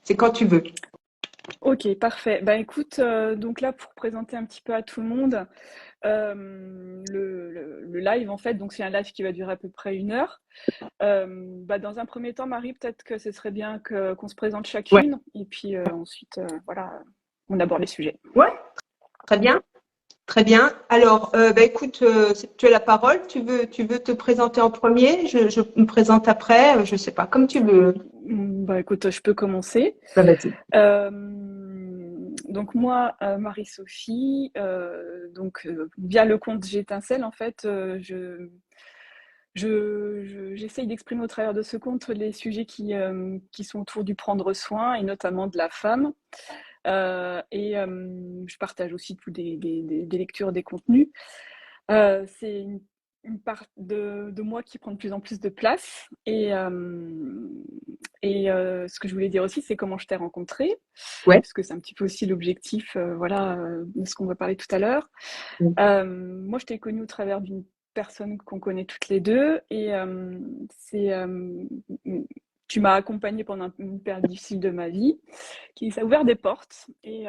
C'est quand tu veux. Ok, parfait. Bah écoute, donc là pour présenter un petit peu à tout le monde, le live en fait, donc c'est un live qui va durer à peu près 1 heure. Bah, dans un premier temps, Marie, peut-être que ce serait bien qu'on se présente Ouais. chacune et puis ensuite, voilà, on aborde les sujets. Ouais, très bien. Très bien. Alors, écoute, tu as la parole. Tu veux te présenter en premier? Je me présente après. Je sais pas, comme tu veux. Bah écoute, je peux commencer. Bah, vas-y. Euh, donc moi, Marie-Sophie, via le compte J'étincelle, en fait, j'essaye d'exprimer au travers de ce compte les sujets qui sont autour du prendre soin et notamment de la femme. Je partage aussi des lectures, des contenus. C'est une part de moi qui prend de plus en plus de place. Ce que je voulais dire aussi, c'est comment je t'ai rencontré, Ouais. parce que c'est un petit peu aussi l'objectif de ce qu'on va parler tout à l'heure. Moi, je t'ai connue au travers d'une personne qu'on connaît toutes les deux c'est tu m'as accompagnée pendant une période difficile de ma vie, ça a ouvert des portes et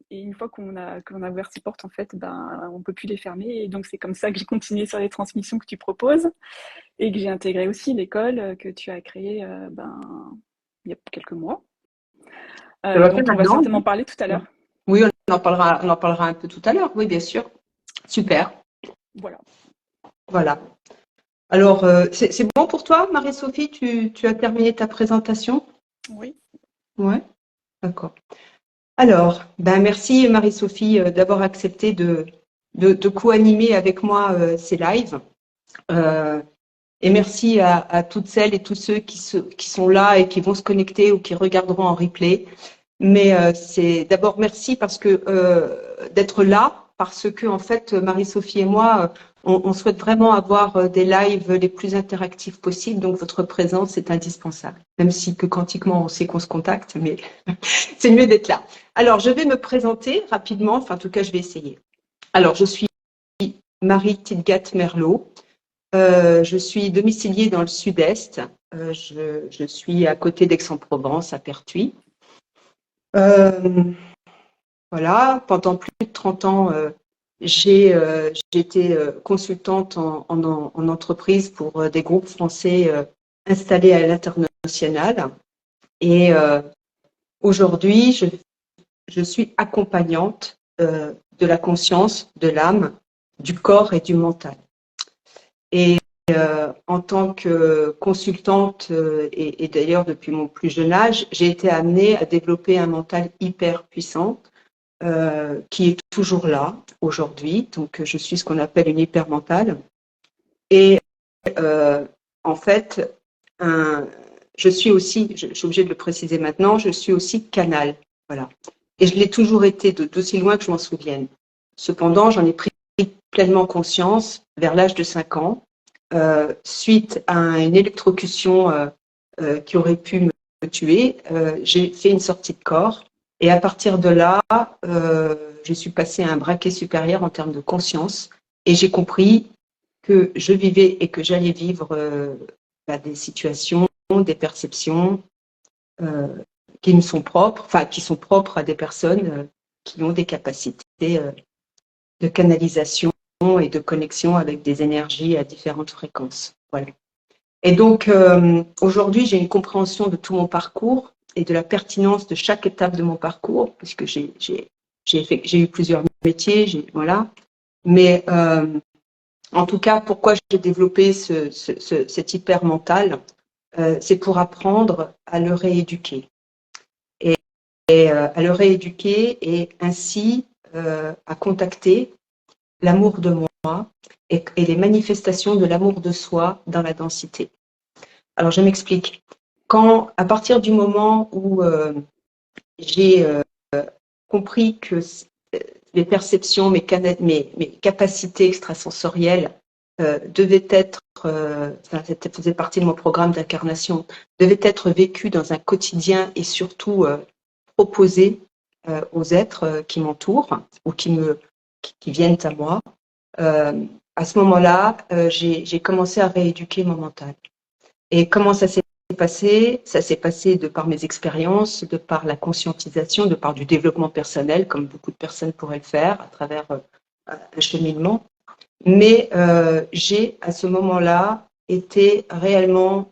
une fois qu'on a ouvert ces portes, en fait, ben, on peut plus les fermer et donc c'est comme ça que j'ai continué sur les transmissions que tu proposes et que j'ai intégré aussi l'école que tu as créée il y a quelques mois, Ça va dont faire on va un an. certainement parler tout à Ouais. l'heure. Oui, on en parlera un peu tout à l'heure. Oui, bien sûr. Super. Voilà. Voilà. Alors, c'est bon pour toi, Marie-Sophie? Tu as terminé ta présentation? Oui. Ouais. D'accord. Alors, merci Marie-Sophie d'avoir accepté de co-animer avec moi ces lives. Euh, et merci à toutes celles et tous ceux qui sont là et qui vont se connecter ou qui regarderont en replay. Mais c'est d'abord merci parce que d'être là, parce que en fait Marie-Sophie et moi, on souhaite vraiment avoir des lives les plus interactifs possibles. Donc votre présence est indispensable. Même si que quantiquement on sait qu'on se contacte, mais c'est mieux d'être là. Alors je vais me présenter rapidement. Enfin en tout cas je vais essayer. Alors je suis Marie Tidgat-Merlot. Je suis domiciliée dans le sud-est. Je suis à côté d'Aix-en-Provence, à Pertuis. Voilà, pendant plus de 30 ans, j'ai été consultante en entreprise pour des groupes français installés à l'international. Et aujourd'hui, je suis accompagnante de la conscience, de l'âme, du corps et du mental. Et en tant que consultante, et d'ailleurs depuis mon plus jeune âge, j'ai été amenée à développer un mental hyper puissant qui est toujours là aujourd'hui. Donc, je suis ce qu'on appelle une hypermentale. Et en fait, je suis aussi, je suis obligée de le préciser maintenant, je suis aussi canal. Voilà. Et je l'ai toujours été d'aussi loin que je m'en souvienne. Cependant, j'en ai pris pleinement conscience vers l'âge de 5 ans, suite à une électrocution qui aurait pu me tuer. J'ai fait une sortie de corps. Et à partir de là, je suis passée à un braquet supérieur en termes de conscience. Et j'ai compris que je vivais et que j'allais vivre des situations, des perceptions euh, qui me sont propres, enfin qui sont propres à des personnes qui ont des capacités de canalisation et de connexion avec des énergies à différentes fréquences. Voilà. Et donc aujourd'hui, j'ai une compréhension de tout mon parcours et de la pertinence de chaque étape de mon parcours, puisque j'ai eu plusieurs métiers, voilà. Mais en tout cas, pourquoi j'ai développé cet hyper mental, c'est pour apprendre à le rééduquer. Et à le rééduquer et ainsi à contacter l'amour de moi et les manifestations de l'amour de soi dans la densité. Alors, je m'explique. À partir du moment où j'ai compris que mes perceptions, mes capacités extrasensorielles devaient être, ça faisait partie de mon programme d'incarnation, devaient être vécues dans un quotidien et surtout proposées aux êtres qui m'entourent ou qui viennent à moi. À ce moment-là, j'ai commencé à rééduquer mon mental. Et comment ça s'est passé? Ça s'est passé de par mes expériences, de par la conscientisation, de par du développement personnel, comme beaucoup de personnes pourraient le faire à travers un cheminement. Mais j'ai, à ce moment-là, été réellement,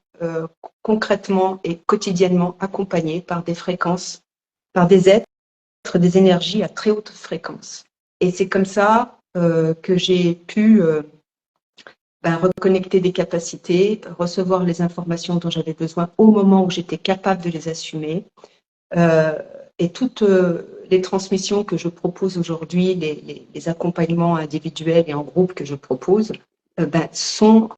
concrètement et quotidiennement accompagnée par des fréquences, par des êtres, des énergies à très haute fréquence. Et c'est comme ça que j'ai pu reconnecter des capacités, recevoir les informations dont j'avais besoin au moment où j'étais capable de les assumer. Et toutes les transmissions que je propose aujourd'hui, les accompagnements individuels et en groupe que je propose, sont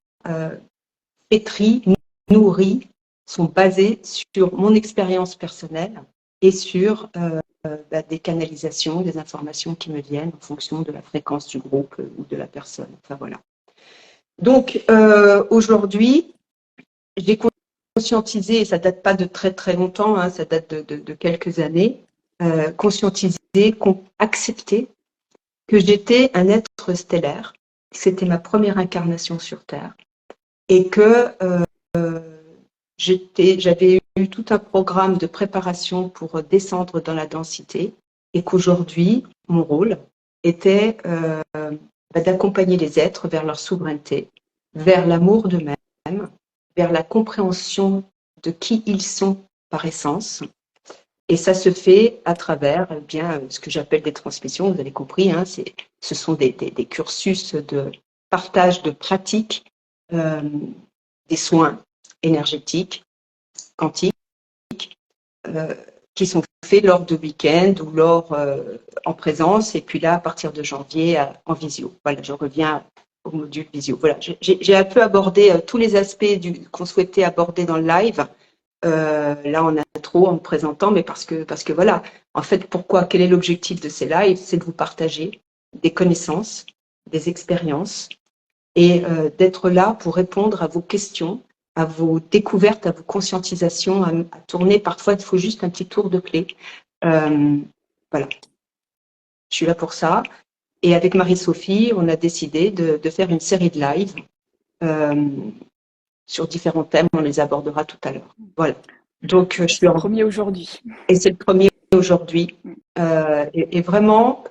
pétris, nourris, sont basés sur mon expérience personnelle et sur des canalisations, des informations qui me viennent en fonction de la fréquence du groupe ou de la personne. Enfin voilà. Donc aujourd'hui, j'ai conscientisé, et ça date pas de très très longtemps, hein, ça date de quelques années, conscientisé, accepté que j'étais un être stellaire, que c'était ma première incarnation sur Terre, et que j'avais eu tout un programme de préparation pour descendre dans la densité, et qu'aujourd'hui, mon rôle était d'accompagner les êtres vers leur souveraineté, vers l'amour d'eux-mêmes, vers la compréhension de qui ils sont par essence. Et ça se fait à travers ce que j'appelle des transmissions, vous avez compris, hein, ce sont des cursus de partage de pratiques, des soins énergétiques, quantiques, qui sont faits lors de week-ends ou lors en présence, et puis là, à partir de janvier, en visio. Voilà, je reviens au module visio. Voilà, j'ai un peu abordé tous les aspects qu'on souhaitait aborder dans le live. Là, en intro, en me présentant, mais parce que voilà, en fait, quel est l'objectif de ces lives? C'est de vous partager des connaissances, des expériences, et d'être là pour répondre à vos questions, à vos découvertes, à vos conscientisations, à tourner. Parfois, il faut juste un petit tour de clé. Voilà, je suis là pour ça. Et avec Marie-Sophie, on a décidé de faire une série de lives sur différents thèmes. On les abordera tout à l'heure. Voilà. Donc, je suis le premier aujourd'hui. Et c'est le premier aujourd'hui. Et vraiment,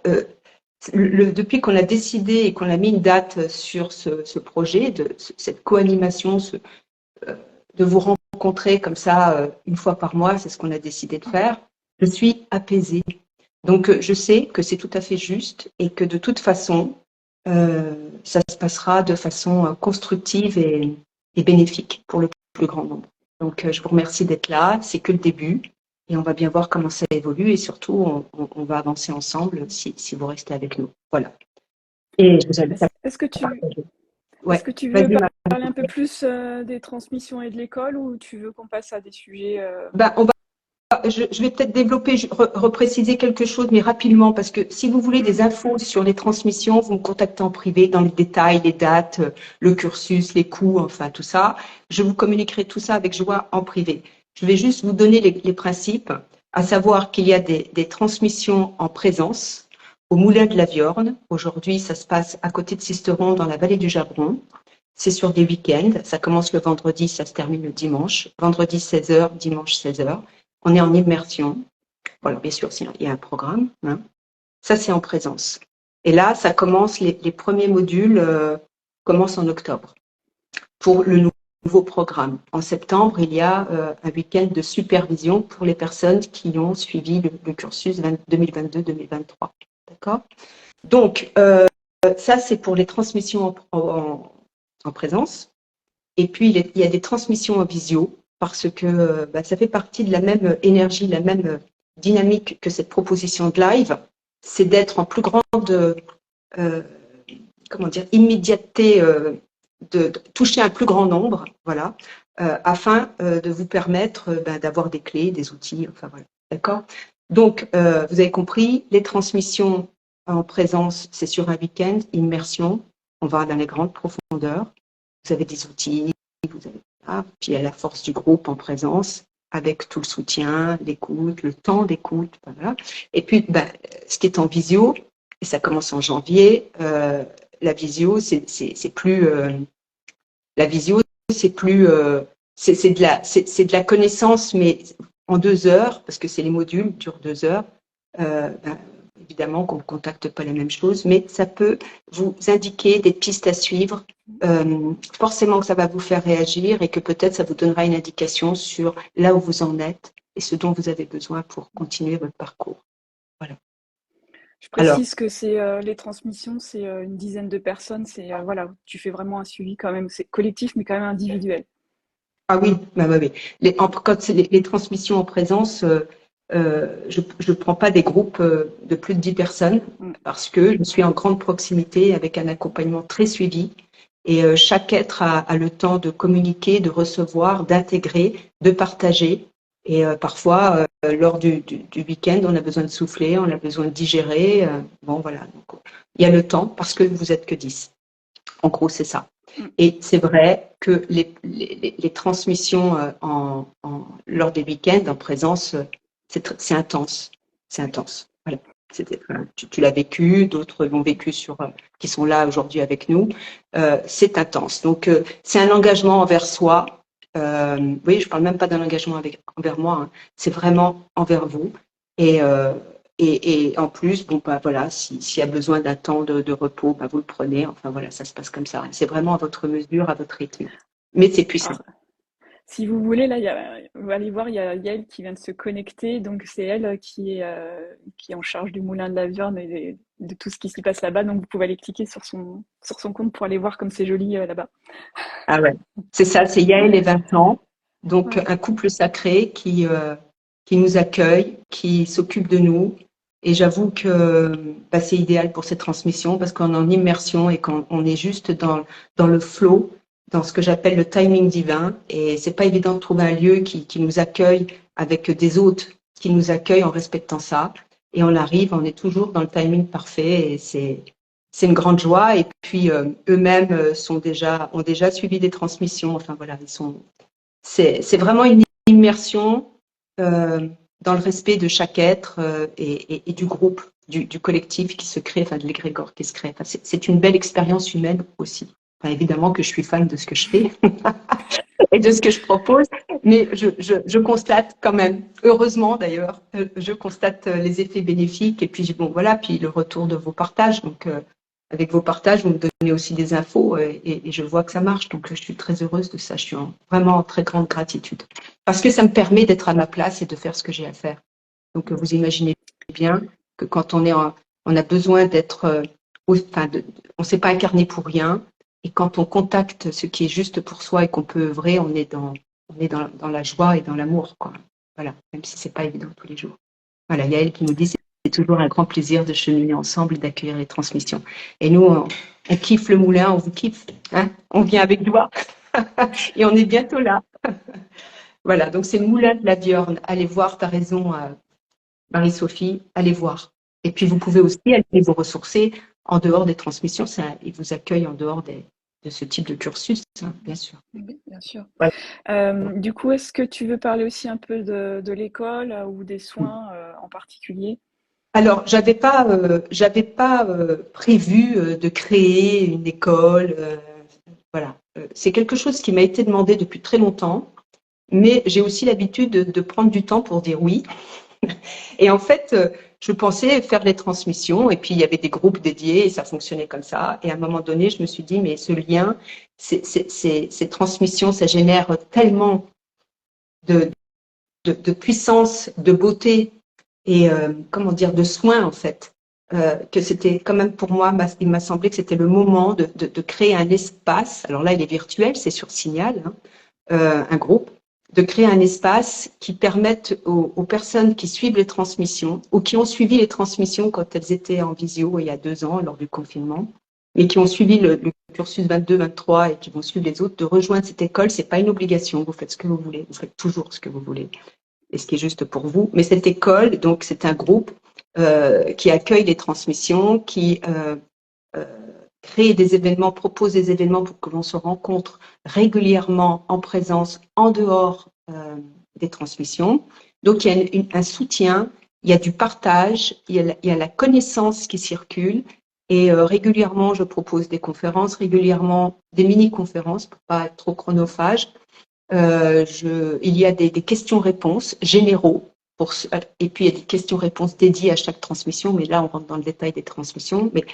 depuis qu'on a décidé et qu'on a mis une date sur ce projet, cette co-animation, de vous rencontrer comme ça une fois par mois, c'est ce qu'on a décidé de faire, je suis apaisée. Donc, je sais que c'est tout à fait juste et que de toute façon, ça se passera de façon constructive et bénéfique pour le plus grand nombre. Donc, je vous remercie d'être là. C'est que le début. Et on va bien voir comment ça évolue. Et surtout, on va avancer ensemble si vous restez avec nous. Voilà. Et je vous invite à Est-ce que tu Ouais. veux parler un peu plus des transmissions et de l'école, ou tu veux qu'on passe à des sujets je vais peut-être développer, repréciser quelque chose, mais rapidement, parce que si vous voulez des infos sur les transmissions, vous me contactez en privé dans les détails, les dates, le cursus, les coûts, enfin tout ça. Je vous communiquerai tout ça avec joie en privé. Je vais juste vous donner les principes, à savoir qu'il y a des transmissions en présence au Moulin de la Viorne. Aujourd'hui, ça se passe à côté de Sisteron, dans la vallée du Jabron. C'est sur des week-ends. Ça commence le vendredi, ça se termine le dimanche. Vendredi 16h, dimanche 16h. On est en immersion. Voilà, bien sûr, il y a un programme. Hein. Ça, c'est en présence. Et là, ça commence, les premiers modules commencent en octobre pour le nouveau programme. En septembre, il y a un week-end de supervision pour les personnes qui ont suivi le cursus 2022-2023. D'accord? Donc, ça, c'est pour les transmissions en présence. Et puis, il y a des transmissions en visio, parce que ça fait partie de la même énergie, la même dynamique que cette proposition de live, c'est d'être en plus grande immédiateté, de toucher un plus grand nombre, voilà, afin de vous permettre d'avoir des clés, des outils, enfin voilà, d'accord. Donc, vous avez compris, les transmissions en présence, c'est sur un week-end, immersion, on va dans les grandes profondeurs, vous avez des outils, vous avez puis il y a la force du groupe en présence, avec tout le soutien, l'écoute, le temps d'écoute, voilà. Et puis, ce qui est en visio, et ça commence en janvier, la visio, c'est plus c'est de la connaissance, mais en 2 heures, parce que c'est les modules durent 2 heures. Ben, évidemment qu'on ne contacte pas les mêmes choses, mais ça peut vous indiquer des pistes à suivre. Forcément que ça va vous faire réagir et que peut-être ça vous donnera une indication sur là où vous en êtes et ce dont vous avez besoin pour continuer votre parcours. Voilà. Je précise que c'est les transmissions, c'est une dizaine de personnes. C'est voilà, tu fais vraiment un suivi quand même. C'est collectif, mais quand même individuel. Ah oui, bah, oui. Quand c'est les transmissions en présence, je ne prends pas des groupes de plus de 10 personnes parce que je suis en grande proximité avec un accompagnement très suivi et chaque être a le temps de communiquer, de recevoir, d'intégrer, de partager. Et parfois, lors du week-end, on a besoin de souffler, on a besoin de digérer. Bon, voilà. Donc, il y a le temps parce que vous êtes que 10. En gros, c'est ça. Et c'est vrai que les transmissions lors des week-ends en présence, c'est intense. C'est intense. Voilà. Tu l'as vécu, d'autres l'ont vécu qui sont là aujourd'hui avec nous. C'est intense. Donc, c'est un engagement envers soi. Oui, je parle même pas d'un engagement envers moi. Hein. C'est vraiment envers vous. Et en plus, bon, bah, voilà, s'il y a besoin d'un temps de repos, bah, vous le prenez. Enfin, voilà, ça se passe comme ça. C'est vraiment à votre mesure, à votre rythme. Mais c'est puissant. Alors, si vous voulez, là, vous allez voir, il y a Yael qui vient de se connecter. Donc, c'est elle qui est en charge du Moulin de la Viorne et de tout ce qui s'y passe là-bas. Donc, vous pouvez aller cliquer sur son compte pour aller voir comme c'est joli là-bas. Ah ouais, c'est ça, c'est Yael et Vincent. Donc, un couple sacré qui nous accueille, qui s'occupe de nous. Et j'avoue que bah, c'est idéal pour cette transmission parce qu'on est en immersion et qu'on est juste dans le flow, dans ce que j'appelle le timing divin. Et c'est pas évident de trouver un lieu qui nous accueille avec des hôtes qui nous accueillent en respectant ça. Et on arrive, on est toujours dans le timing parfait et c'est une grande joie. Et puis eux-mêmes ont déjà suivi des transmissions. Enfin voilà, c'est vraiment une immersion dans le respect de chaque être et du groupe, du collectif qui se crée, enfin de l'égrégore qui se crée. Enfin, c'est une belle expérience humaine aussi. Enfin, évidemment que je suis fan de ce que je fais et de ce que je propose, mais je constate quand même, heureusement d'ailleurs, je constate les effets bénéfiques et puis bon voilà, puis le retour de vos partages. Donc avec vos partages, vous me donnez aussi des infos et je vois que ça marche. Donc, je suis très heureuse de ça. Je suis vraiment en très grande gratitude. Parce que ça me permet d'être à ma place et de faire ce que j'ai à faire. Donc, vous imaginez bien que quand on a besoin d'être, on ne s'est pas incarné pour rien. Et quand on contacte ce qui est juste pour soi et qu'on peut œuvrer, on est dans la joie et dans l'amour, quoi. Voilà. Même si c'est pas évident tous les jours. Voilà. Il y a elle qui nous dit c'est toujours un grand plaisir de cheminer ensemble et d'accueillir les transmissions. Et nous, on kiffe le moulin, on vous kiffe. Hein, on vient avec joie. Et on est bientôt là. Voilà, donc c'est le moulin de la Viorne. Allez voir, tu as raison, Marie-Sophie, allez voir. Et puis vous pouvez aussi aller vous ressourcer en dehors des transmissions. Ils vous accueillent en dehors de ce type de cursus, hein, bien sûr. Oui, bien sûr. Voilà. Du coup, est-ce que tu veux parler aussi un peu de l'école ou des soins en particulier ? Alors, j'avais pas prévu de créer une école. Voilà, c'est quelque chose qui m'a été demandé depuis très longtemps, mais j'ai aussi l'habitude de prendre du temps pour dire oui. Et en fait, je pensais faire les transmissions, et puis il y avait des groupes dédiés, et ça fonctionnait comme ça. Et à un moment donné, je me suis dit, mais ce lien, ces transmissions, ça génère tellement de puissance, de beauté et comment dire, de soins en fait, que c'était quand même pour moi, il m'a semblé que c'était le moment de créer un espace. Alors là, il est virtuel, c'est sur Signal, hein, un groupe, de créer un espace qui permette aux personnes qui suivent les transmissions ou qui ont suivi les transmissions quand elles étaient en visio il y a 2 ans lors du confinement, mais qui ont suivi le cursus 22-23 et qui vont suivre les autres, de rejoindre cette école. C'est pas une obligation, vous faites ce que vous voulez, vous faites toujours ce que vous voulez et ce qui est juste pour vous. Mais cette école, donc c'est un groupe qui accueille les transmissions, qui crée des événements, propose des événements pour que l'on se rencontre régulièrement en présence, en dehors des transmissions. Donc il y a un soutien, il y a du partage, il y a la connaissance qui circule. Et régulièrement, je propose des conférences, régulièrement des mini-conférences pour pas être trop chronophage. Il y a des questions-réponses généraux, et puis il y a des questions-réponses dédiées à chaque transmission, mais là on rentre dans le détail des transmissions. Mais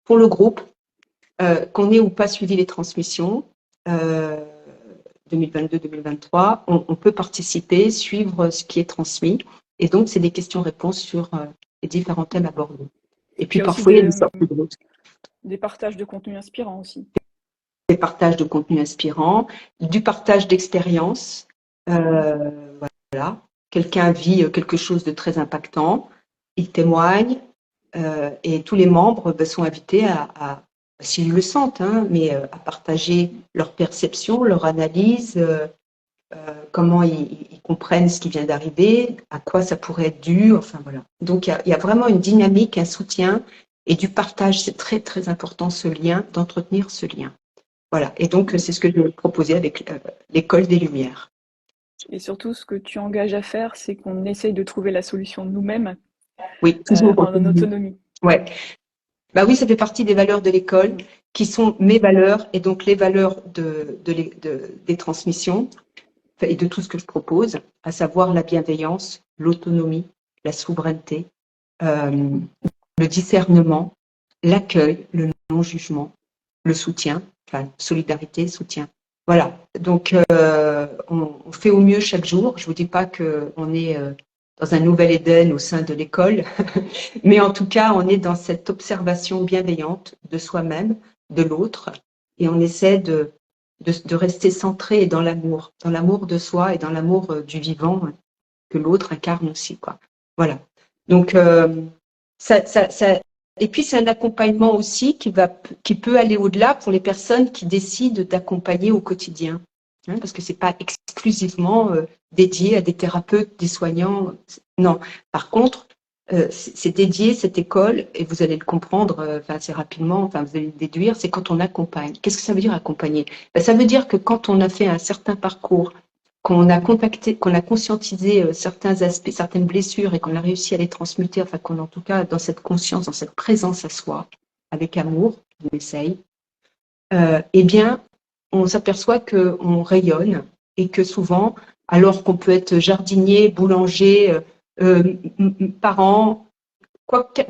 pour le groupe, qu'on ait ou pas suivi les transmissions, 2022-2023, on peut participer, suivre ce qui est transmis. Et donc, c'est des questions-réponses sur les différents thèmes abordés. Et puis, parfois, il y a des sorties de route. Des partages de contenu inspirant aussi. Des partages de contenu inspirant, du partage d'expériences. Voilà. Quelqu'un vit quelque chose de très impactant, il témoigne, et tous les membres sont invités s'ils le sentent, hein, mais à partager leur perception, leur analyse, comment ils comprennent ce qui vient d'arriver, à quoi ça pourrait être dû, enfin voilà. Donc il y a vraiment une dynamique, un soutien et du partage. C'est très très important ce lien, d'entretenir ce lien. Voilà. Et donc c'est ce que je vais proposer avec l'école des Lumières. Et surtout, ce que tu engages à faire, c'est qu'on essaye de trouver la solution nous-mêmes, oui, toujours en autonomie. Ouais. Bah oui, ça fait partie des valeurs de l'école, qui sont mes valeurs et donc les valeurs des transmissions et de tout ce que je propose, à savoir la bienveillance, l'autonomie, la souveraineté, le discernement, l'accueil, le non-jugement, le soutien, enfin solidarité, soutien. Voilà. Donc on fait au mieux chaque jour. Je vous dis pas qu'on est dans un nouvel Éden au sein de l'école, mais en tout cas, on est dans cette observation bienveillante de soi-même, de l'autre, et on essaie de rester centré dans l'amour de soi et dans l'amour du vivant que l'autre incarne aussi, quoi. Voilà. Donc, et puis c'est un accompagnement aussi qui peut aller au-delà pour les personnes qui décident d'accompagner au quotidien, hein, parce que c'est pas exclusivement dédié à des thérapeutes, des soignants. Non. Par contre, c'est dédié, cette école, et vous allez le comprendre assez rapidement, enfin vous allez le déduire, c'est quand on accompagne. Qu'est-ce que ça veut dire accompagner? Ça veut dire que quand on a fait un certain parcours, qu'on a conscientisé certains aspects, certaines blessures et qu'on a réussi à les transmuter, enfin qu'on est en tout cas dans cette conscience, dans cette présence à soi, avec amour, on essaye, eh bien, on s'aperçoit qu'on rayonne et que souvent, alors qu'on peut être jardinier, boulanger, parent,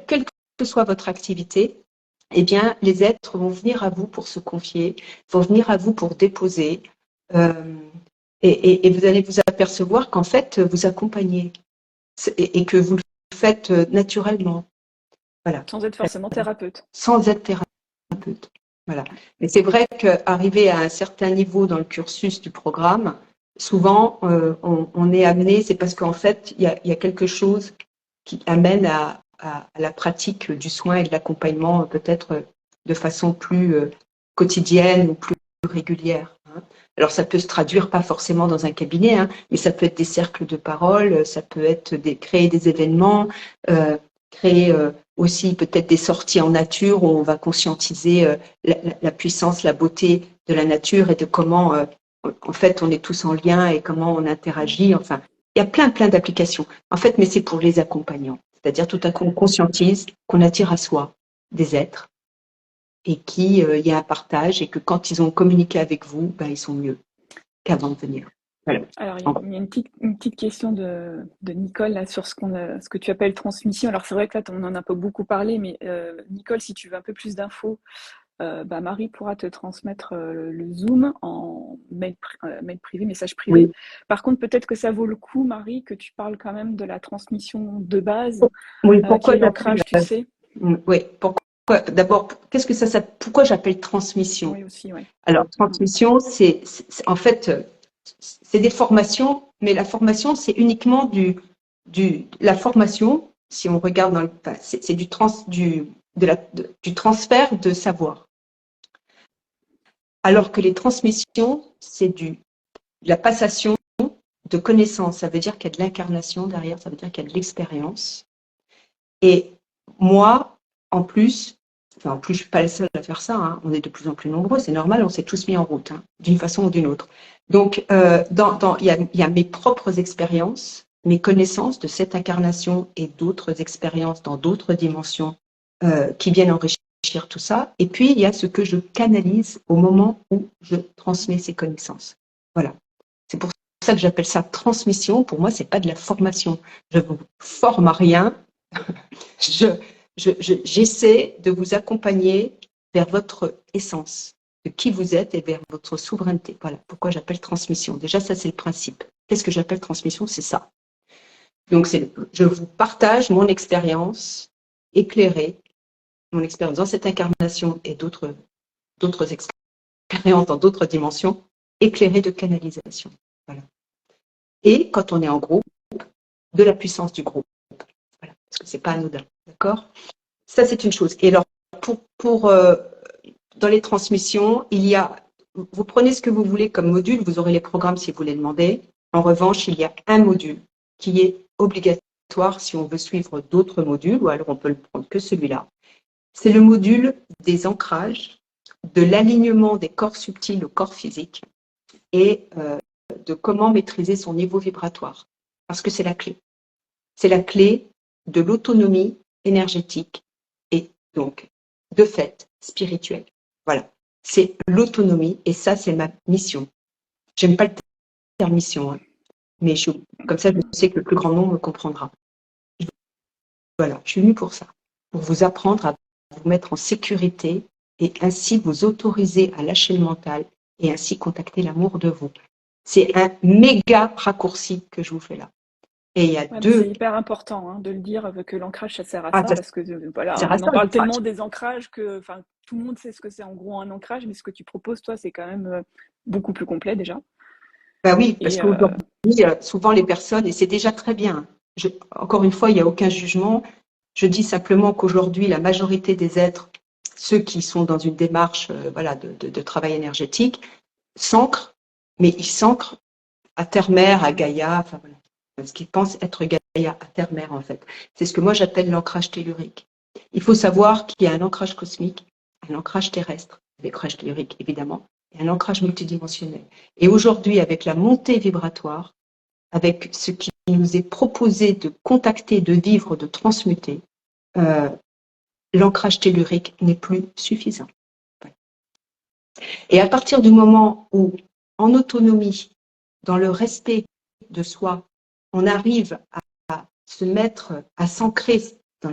quelle que soit votre activité, eh bien, les êtres vont venir à vous pour se confier, vont venir à vous pour déposer, et vous allez vous apercevoir qu'en fait, vous accompagnez et que vous le faites naturellement. Voilà. Sans être forcément thérapeute. Sans être thérapeute. Voilà. Mais c'est vrai qu'arriver à un certain niveau dans le cursus du programme, souvent, on est amené, c'est parce qu'en fait, il y a quelque chose qui amène à la pratique du soin et de l'accompagnement, peut-être de façon plus quotidienne ou plus régulière. Hein. Alors, ça peut se traduire pas forcément dans un cabinet, hein, mais ça peut être des cercles de parole, ça peut être créer des événements, créer aussi peut-être des sorties en nature où on va conscientiser la puissance, la beauté de la nature et de comment, en fait, on est tous en lien et comment on interagit. Enfin, il y a plein d'applications. En fait, mais c'est pour les accompagnants. C'est-à-dire tout à coup, on conscientise qu'on attire à soi des êtres et qu'il y a un partage et que quand ils ont communiqué avec vous, ben, ils sont mieux qu'avant de venir. Voilà. Alors, il y a une petite question de Nicole là, sur ce que tu appelles transmission. Alors, c'est vrai que là, on en a pas beaucoup parlé, mais Nicole, si tu veux un peu plus d'infos, Marie pourra te transmettre le Zoom en mail privé, message privé. Oui. Par contre, peut-être que ça vaut le coup, Marie, que tu parles quand même de la transmission de base. Oui, pourquoi l'ancrage, tu sais? Oui, pourquoi? D'abord, qu'est-ce que ça pourquoi j'appelle transmission? Oui, aussi, ouais. Alors, transmission, c'est en fait, c'est des formations, mais la formation, c'est uniquement la formation, si on regarde dans c'est du transfert de savoir. Alors que les transmissions, c'est de la passation de connaissances. Ça veut dire qu'il y a de l'incarnation derrière, ça veut dire qu'il y a de l'expérience. Et moi, en plus, je suis pas la seule à faire ça, hein, on est de plus en plus nombreux, c'est normal, on s'est tous mis en route, hein, d'une façon ou d'une autre. Donc, il y a mes propres expériences, mes connaissances de cette incarnation et d'autres expériences dans d'autres dimensions qui viennent enrichir tout ça. Et puis, il y a ce que je canalise au moment où je transmets ces connaissances. Voilà. C'est pour ça que j'appelle ça transmission. Pour moi, c'est pas de la formation. Je vous forme à rien. J'essaie de vous accompagner vers votre essence, de qui vous êtes et vers votre souveraineté. Voilà pourquoi j'appelle transmission. Déjà, ça, c'est le principe. Qu'est-ce que j'appelle transmission? C'est ça. Donc, je vous partage mon expérience éclairée, mon expérience dans cette incarnation et d'autres expériences dans d'autres dimensions, éclairée de canalisation. Voilà. Et quand on est en groupe, de la puissance du groupe. Voilà, parce que c'est pas anodin. D'accord? Ça, c'est une chose. Et alors, dans les transmissions, vous prenez ce que vous voulez comme module, vous aurez les programmes si vous les demandez. En revanche, il y a un module qui est obligatoire si on veut suivre d'autres modules, ou alors on peut le prendre que celui-là. C'est le module des ancrages, de l'alignement des corps subtils au corps physique et de comment maîtriser son niveau vibratoire. Parce que c'est la clé. C'est la clé de l'autonomie énergétique et donc, de fait, spirituelle. Voilà. C'est l'autonomie et ça, c'est ma mission. J'aime pas le terme mission, hein, mais comme ça, je sais que le plus grand nombre me comprendra. Voilà, je suis venue pour ça, pour vous apprendre à vous mettre en sécurité et ainsi vous autoriser à lâcher le mental et ainsi contacter l'amour de vous. C'est un méga raccourci que je vous fais là. Et il y a deux. C'est hyper important de le dire que l'ancrage, ça sert à ça, parce que voilà, on en parle tellement des ancrages que tout le monde sait ce que c'est en gros un ancrage, mais ce que tu proposes, toi, c'est quand même beaucoup plus complet déjà. Bah oui, parce qu'aujourd'hui, souvent les personnes, et c'est déjà très bien, encore une fois, il n'y a aucun jugement, je dis simplement qu'aujourd'hui, la majorité des êtres, ceux qui sont dans une démarche de travail énergétique, s'ancrent, mais ils s'ancrent à terre-mère, à Gaïa, enfin voilà, parce qu'ils pensent être Gaïa à terre-mère en fait. C'est ce que moi j'appelle l'ancrage tellurique. Il faut savoir qu'il y a un ancrage cosmique, un ancrage terrestre, l'ancrage tellurique évidemment, et un ancrage multidimensionnel. Et aujourd'hui, avec la montée vibratoire, avec ce qui nous est proposé de contacter, de vivre, de transmuter, l'ancrage tellurique n'est plus suffisant. Et à partir du moment où, en autonomie, dans le respect de soi, on arrive à se mettre, à s'ancrer dans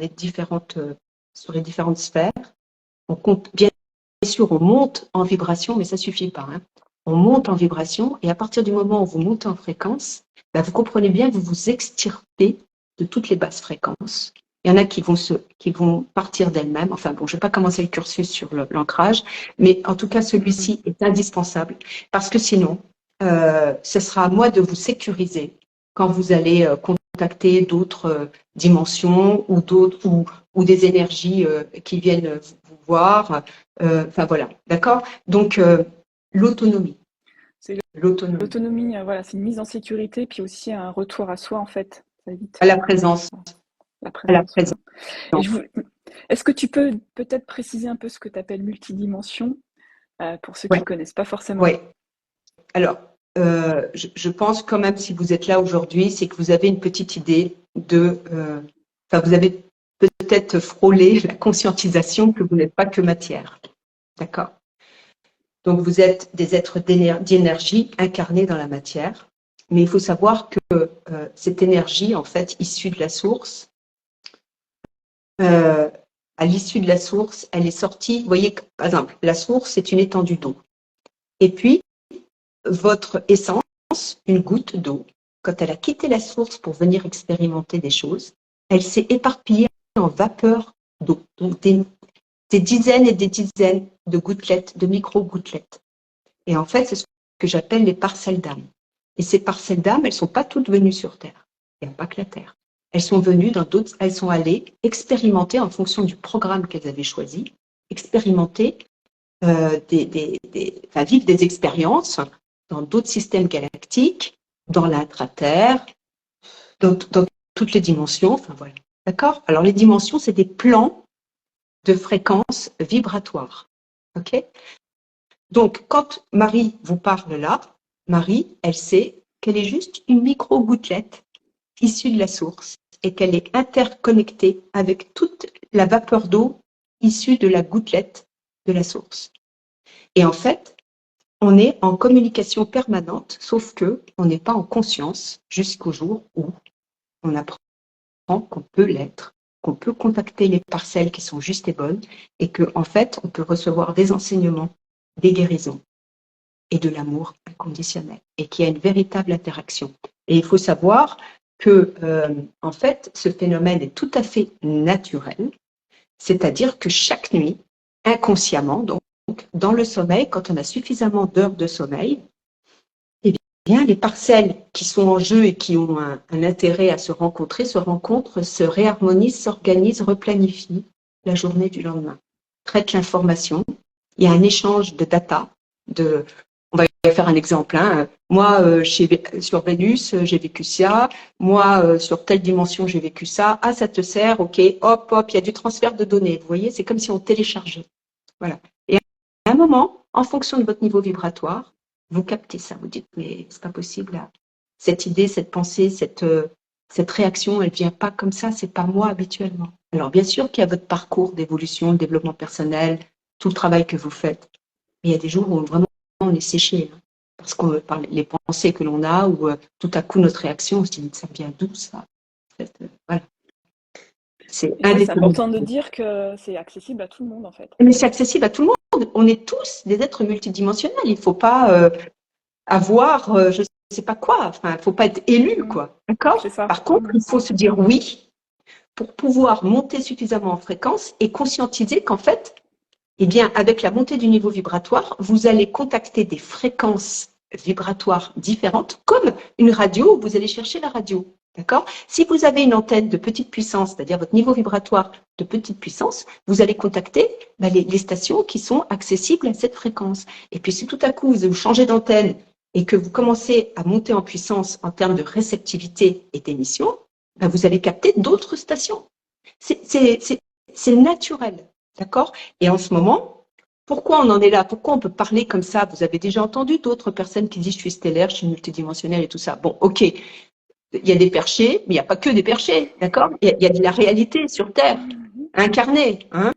sur les différentes sphères, on compte, bien sûr, on monte en vibration, mais ça suffit pas. On monte en vibration et à partir du moment où vous montez en fréquence, vous comprenez bien, vous vous extirpez de toutes les basses fréquences. Il y en a qui vont partir d'elles-mêmes. Enfin bon, je ne vais pas commencer le cursus sur l'ancrage, mais en tout cas, celui-ci est indispensable parce que sinon, ce sera à moi de vous sécuriser quand vous allez contacter d'autres dimensions ou des énergies qui viennent vous voir. Enfin voilà, d'accord? Donc, l'autonomie. L'autonomie, voilà, c'est une mise en sécurité, puis aussi un retour à soi, en fait. Ça évite, à la présence. À la présence. Voilà. Est-ce que tu peux peut-être préciser un peu ce que tu appelles multidimension pour ceux qui ne connaissent pas forcément? Oui. Alors, je pense quand même, si vous êtes là aujourd'hui, c'est que vous avez une petite idée vous avez peut-être frôlé la conscientisation que vous n'êtes pas que matière. D'accord? Donc, vous êtes des êtres d'énergie incarnés dans la matière. Mais il faut savoir que cette énergie, en fait, issue de la source, à l'issue de la source, elle est sortie. Vous voyez, par exemple, la source, c'est une étendue d'eau. Et puis, votre essence, une goutte d'eau, quand elle a quitté la source pour venir expérimenter des choses, elle s'est éparpillée en vapeur d'eau. Donc, des dizaines et des dizaines de gouttelettes, de micro-gouttelettes. Et en fait, c'est ce que j'appelle les parcelles d'âme. Et ces parcelles d'âme, elles ne sont pas toutes venues sur Terre. Il n'y a pas que la Terre. Elles sont venues elles sont allées expérimenter en fonction du programme qu'elles avaient choisi, expérimenter, vivre des expériences dans d'autres systèmes galactiques, dans l'intra-terre, dans toutes les dimensions. Enfin voilà. D'accord? Alors les dimensions, c'est des plans de fréquences vibratoires. Ok? Donc, quand Marie vous parle là, Marie, elle sait qu'elle est juste une micro-gouttelette issue de la source et qu'elle est interconnectée avec toute la vapeur d'eau issue de la gouttelette de la source. Et en fait, on est en communication permanente, sauf que on n'est pas en conscience jusqu'au jour où on apprend qu'on peut l'être, qu'on peut contacter les parcelles qui sont justes et bonnes, et que en fait, on peut recevoir des enseignements, des guérisons et de l'amour inconditionnel, et qu'il y a une véritable interaction. Et il faut savoir que, en fait, ce phénomène est tout à fait naturel, c'est-à-dire que chaque nuit, inconsciemment, donc dans le sommeil, quand on a suffisamment d'heures de sommeil, eh bien, les parcelles qui sont en jeu et qui ont un intérêt à se rencontrent, se réharmonisent, s'organisent, replanifient la journée du lendemain, traitent l'information. Il y a un échange de data. On va faire un exemple. Hein. Moi, sur Vénus, j'ai vécu ça. Moi, sur telle dimension, j'ai vécu ça. Ah, ça te sert, ok. Hop, hop, il y a du transfert de données. Vous voyez, c'est comme si on téléchargeait. Voilà. Et à un moment, en fonction de votre niveau vibratoire, vous captez ça. Vous dites, mais c'est pas possible. Là. Cette idée, cette pensée, cette réaction, elle vient pas comme ça. C'est pas moi habituellement. Alors, bien sûr qu'il y a votre parcours d'évolution, de développement personnel, tout le travail que vous faites. Mais il y a des jours où vraiment on est séché. Hein, parce que par les pensées que l'on a, ou tout à coup notre réaction, on se dit, ça vient d'où ça en fait, voilà. C'est important de dire que c'est accessible à tout le monde en fait. Mais c'est accessible à tout le monde. On est tous des êtres multidimensionnels. Il ne faut pas avoir, je ne sais pas quoi. Enfin, il ne faut pas être élu, quoi. D'accord ? Par contre, il faut se dire oui pour pouvoir monter suffisamment en fréquence et conscientiser qu'en fait, eh bien, avec la montée du niveau vibratoire, vous allez contacter des fréquences vibratoires différentes, comme une radio où vous allez chercher la radio. D'accord ? Si vous avez une antenne de petite puissance, c'est-à-dire votre niveau vibratoire de petite puissance, vous allez contacter les stations qui sont accessibles à cette fréquence. Et puis, si tout à coup, vous changez d'antenne et que vous commencez à monter en puissance en termes de réceptivité et d'émission, vous allez capter d'autres stations. C'est naturel. D'accord ? Et en ce moment, pourquoi on en est là ? Pourquoi on peut parler comme ça ? Vous avez déjà entendu d'autres personnes qui disent je suis stellaire, je suis multidimensionnelle et tout ça. Bon, ok, il y a des perchés, mais il n'y a pas que des perchés, d'accord ? Il y a de la réalité sur Terre, incarnée, hein,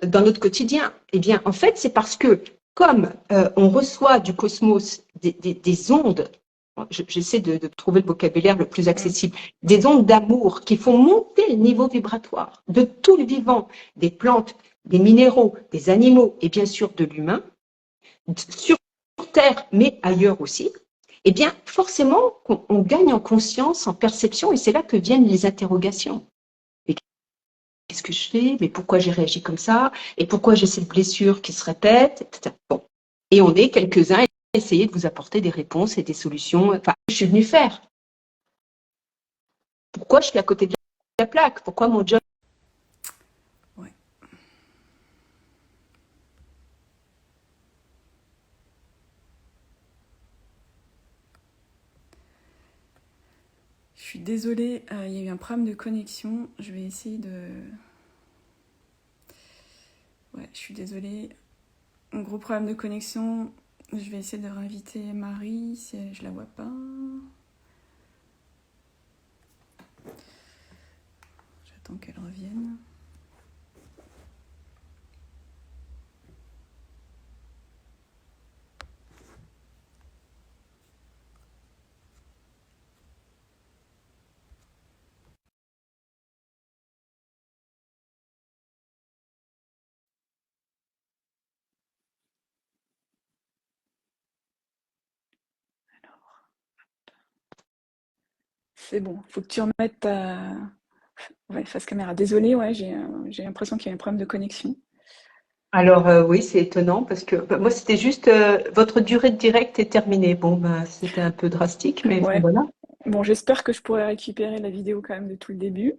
dans notre quotidien. Eh bien, en fait, c'est parce que comme on reçoit du cosmos des ondes, j'essaie de trouver le vocabulaire le plus accessible, des ondes d'amour qui font monter le niveau vibratoire de tout le vivant, des plantes, des minéraux, des animaux et bien sûr de l'humain, sur Terre, mais ailleurs aussi, eh bien, forcément, on gagne en conscience, en perception, et c'est là que viennent les interrogations. Mais qu'est-ce que je fais ? Mais pourquoi j'ai réagi comme ça ? Et pourquoi j'ai cette blessure qui se répète, etc. Bon. Et on est quelques-uns à essayer de vous apporter des réponses et des solutions. Enfin, je suis venue faire. Pourquoi je suis à côté de la plaque ? Pourquoi mon job ? Ouais. Je suis désolée, il y a eu un problème de connexion. Je vais essayer de... Ouais, je suis désolée. Un gros problème de connexion. Je vais essayer de réinviter Marie si je la vois pas. J'attends qu'elle revienne. C'est bon, faut que tu remettes ta face caméra. Désolée, ouais, j'ai l'impression qu'il y a un problème de connexion. Alors oui, c'est étonnant parce que moi c'était juste votre durée de direct est terminée. Bon c'était un peu drastique, mais Ouais. voilà. Bon, j'espère que je pourrai récupérer la vidéo quand même de tout le début.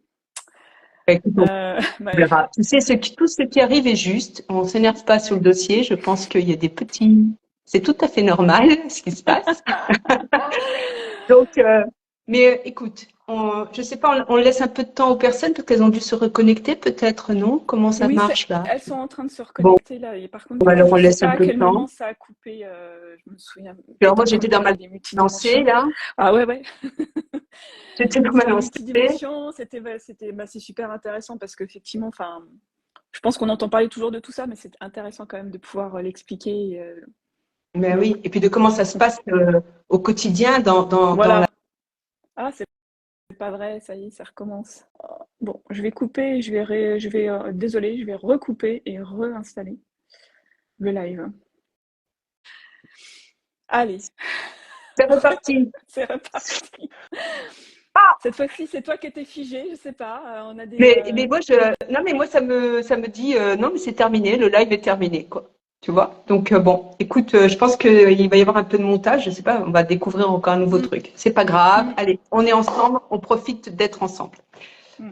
Écoute, on verra. Tu sais, tout ce qui arrive est juste. On ne s'énerve pas sur le dossier. Je pense qu'il y a des petits. C'est tout à fait normal ce qui se passe. Donc, mais écoute, je sais pas, on laisse un peu de temps aux personnes parce qu'elles ont dû se reconnecter, peut-être, non? Comment ça Oui, marche là? elles sont en train de se Bon, reconnecter là. Et par contre, du coup, alors je on ne sais laisse un pas à peu de quel moment temps. ça a coupé. Je me souviens. Alors moi, Peut-être quand j'étais on dans ma parlait des lancée multidimensions. là. Ah ouais, ouais. J'étais dans ma Sur les lancée. multidimensions, c'est super intéressant parce qu'effectivement, enfin, je pense qu'on entend parler toujours de tout ça, mais c'est intéressant quand même de pouvoir l'expliquer Mais oui, et puis de comment ça se passe au quotidien dans la... Voilà. Ah, c'est pas vrai, ça y est, ça recommence. Bon, je vais couper, désolée, je vais recouper et réinstaller le live. Allez, C'est reparti. c'est reparti. Cette fois-ci, c'est toi qui étais figé, je sais pas. On a Mais moi, non, mais moi, ça me dit, non, mais c'est terminé, le live est terminé, quoi. Tu vois? Donc, bon, écoute, je pense qu'il va y avoir un peu de montage, je sais pas, on va découvrir encore un nouveau truc. C'est pas grave, allez, on est ensemble, on profite d'être ensemble.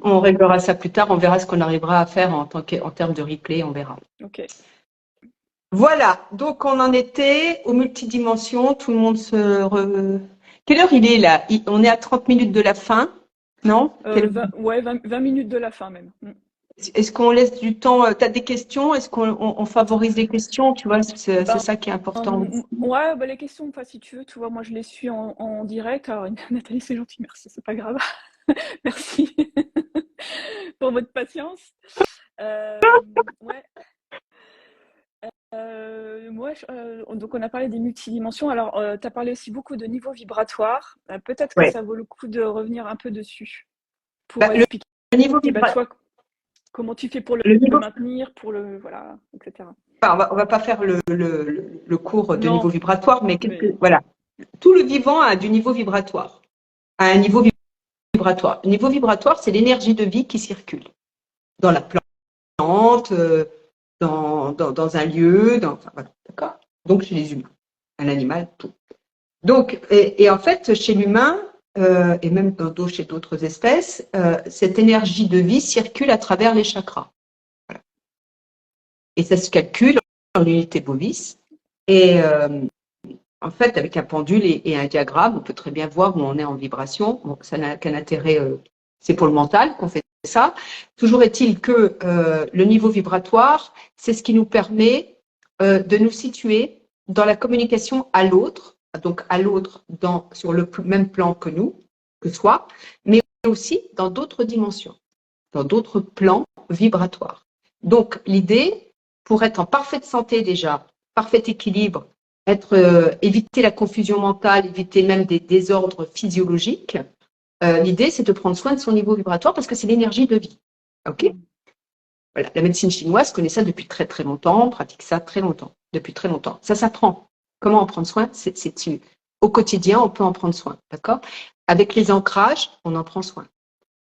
On réglera ça plus tard, on verra ce qu'on arrivera à faire en termes de replay, on verra. Ok. Voilà, donc on en était aux multidimensions, tout le monde Quelle heure il est là? On est à 30 minutes de la fin, non? 20 minutes de la fin même. Est-ce qu'on laisse du temps? Tu as des questions? Est-ce qu'on favorise les questions? Tu vois, c'est ça qui est important. Ouais, les questions, si tu veux, tu vois, moi je les suis en direct. Alors, Nathalie, c'est gentil, merci, c'est pas grave. Merci pour votre patience. Ouais. Donc on a parlé des multidimensions. Alors, tu as parlé aussi beaucoup de niveau vibratoire. Peut-être que ça vaut le coup de revenir un peu dessus pour expliquer le niveau vibratoire. Toi, comment tu fais pour le maintenir, voilà, etc. Enfin, on va pas faire le cours de niveau vibratoire, mais voilà. Tout le vivant a du niveau vibratoire. A un niveau vibratoire. Le niveau vibratoire, c'est l'énergie de vie qui circule dans la plante, dans un lieu, voilà, d'accord. Donc chez les humains, un animal, tout. Donc, et en fait, chez l'humain, et même chez d'autres espèces, cette énergie de vie circule à travers les chakras. Voilà. Et ça se calcule en unité bovis. Et en fait, avec un pendule et un diagramme, on peut très bien voir où on est en vibration. Bon, ça n'a qu'un intérêt, c'est pour le mental qu'on fait ça. Toujours est-il que le niveau vibratoire, c'est ce qui nous permet de nous situer dans la communication à l'autre, donc à l'autre sur le même plan que nous, que soi, mais aussi dans d'autres dimensions, dans d'autres plans vibratoires. Donc l'idée, pour être en parfaite santé déjà, parfait équilibre, éviter la confusion mentale, éviter même des désordres physiologiques, l'idée c'est de prendre soin de son niveau vibratoire parce que c'est l'énergie de vie. Ok ? Voilà. La médecine chinoise connaît ça depuis très très longtemps, pratique ça très longtemps, depuis très longtemps. Ça s'apprend. Comment en prendre soin? Au quotidien, on peut en prendre soin, d'accord? Avec les ancrages, on en prend soin.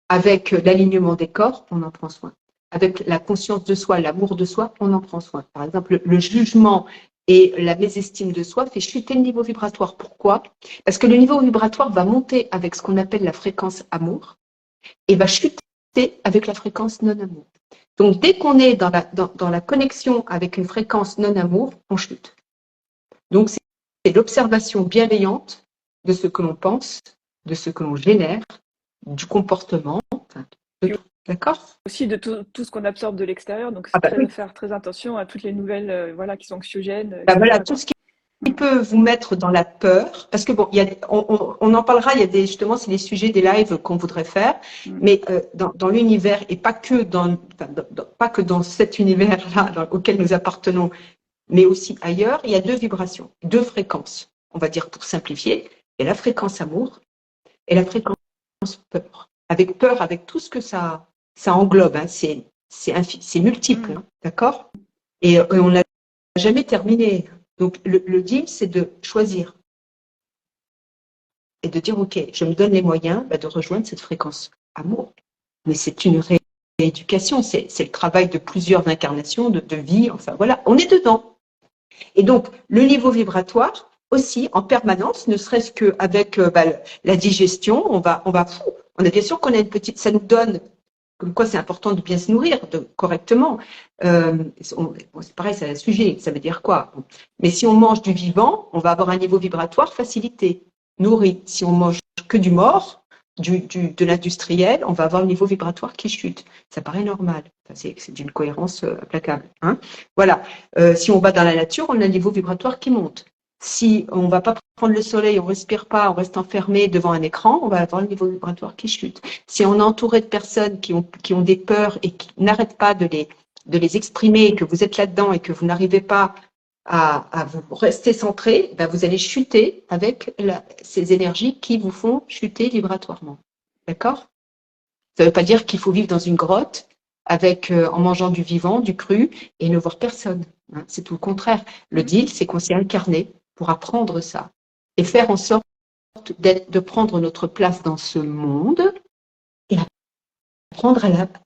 Avec l'alignement des corps, on en prend soin. Avec la conscience de soi, l'amour de soi, on en prend soin. Par exemple, le jugement et la mésestime de soi fait chuter le niveau vibratoire. Pourquoi? Parce que le niveau vibratoire va monter avec ce qu'on appelle la fréquence amour et va chuter avec la fréquence non-amour. Donc, dès qu'on est dans la connexion avec une fréquence non-amour, on chute. Donc, c'est l'observation bienveillante de ce que l'on pense, de ce que l'on génère, du comportement, de tout. D'accord? Aussi de tout ce qu'on absorbe de l'extérieur, donc faire très attention à toutes les nouvelles qui sont anxiogènes. Voilà, tout ce qui peut vous mettre dans la peur, parce que bon, on en parlera, justement, c'est les sujets des lives qu'on voudrait faire, mais dans l'univers, et pas que dans cet univers-là auquel nous appartenons, mais aussi ailleurs, il y a deux vibrations, deux fréquences, on va dire pour simplifier. Il y a la fréquence amour et la fréquence peur. Avec tout ce que ça englobe, hein, c'est multiple, hein, d'accord? Et on n'a jamais terminé. Donc le deal, c'est de choisir et de dire, ok, je me donne les moyens de rejoindre cette fréquence amour. Mais c'est une rééducation, c'est le travail de plusieurs incarnations, de vie, enfin voilà, on est dedans. Et donc, le niveau vibratoire aussi, en permanence, ne serait-ce qu'avec la digestion, on est bien sûr qu'on a une petite, ça nous donne, comme quoi c'est important de bien se nourrir correctement. C'est pareil, c'est un sujet, ça veut dire quoi? Mais si on mange du vivant, on va avoir un niveau vibratoire facilité, nourri. Si on mange que du mort, de l'industriel, on va avoir le niveau vibratoire qui chute. Ça paraît normal. C'est d'une cohérence implacable. Hein, voilà. Si on va dans la nature, on a un niveau vibratoire qui monte. Si on ne va pas prendre le soleil, on ne respire pas, on reste enfermé devant un écran, on va avoir le niveau vibratoire qui chute. Si on est entouré de personnes qui ont des peurs et qui n'arrêtent pas de les exprimer, et que vous êtes là-dedans et que vous n'arrivez pas à vous rester centré, ben vous allez chuter avec ces énergies qui vous font chuter vibratoirement. D'accord? Ça ne veut pas dire qu'il faut vivre dans une grotte avec, en mangeant du vivant, du cru, et ne voir personne. Hein. C'est tout le contraire. Le deal, c'est qu'on s'est incarné pour apprendre ça et faire en sorte de prendre notre place dans ce monde et apprendre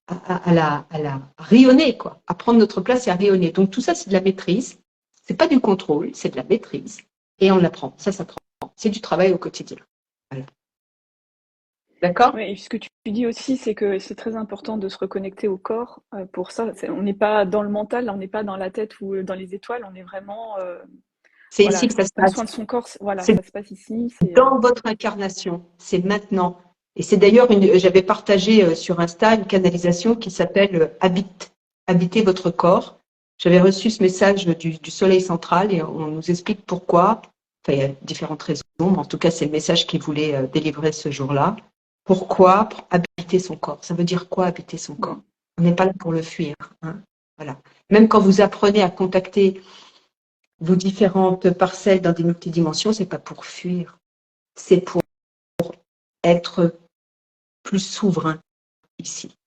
à la rayonner, quoi. À prendre notre place et à rayonner. Donc tout ça, c'est de la maîtrise. C'est pas du contrôle, c'est de la maîtrise. Et on apprend. Ça s'apprend. C'est du travail au quotidien. Voilà. D'accord? Oui, et ce que tu dis aussi, c'est que c'est très important de se reconnecter au corps. Pour ça, on n'est pas dans le mental, on n'est pas dans la tête ou dans les étoiles, on est vraiment, C'est voilà, ici que ça se prendre passe. soin de son corps. Voilà, C'est ça se passe ici. C'est, dans votre incarnation. C'est maintenant. Et c'est d'ailleurs, j'avais partagé sur Insta une canalisation qui s'appelle Habitez votre corps. J'avais reçu ce message du Soleil central et on nous explique pourquoi. Enfin, il y a différentes raisons, mais en tout cas, c'est le message qu'il voulait délivrer ce jour-là. Pourquoi habiter son corps? Ça veut dire quoi habiter son corps? On n'est pas là pour le fuir. Hein. Voilà. Même quand vous apprenez à contacter vos différentes parcelles dans des multidimensions, c'est pas pour fuir, c'est pour être plus souverain ici,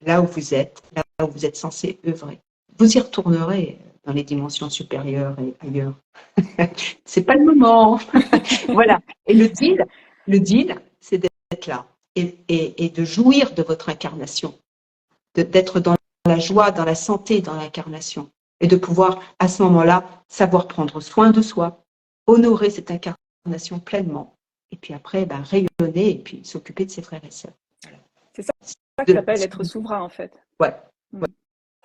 là où vous êtes censé œuvrer. Vous y retournerez dans les dimensions supérieures et ailleurs. C'est pas le moment. Voilà. Et le deal, c'est d'être là et de jouir de votre incarnation, d'être dans la joie, dans la santé, dans l'incarnation, et de pouvoir à ce moment-là savoir prendre soin de soi, honorer cette incarnation pleinement, et puis après rayonner et puis s'occuper de ses frères et sœurs. Voilà. c'est ça que ça s'appelle être souverain en fait. Ouais.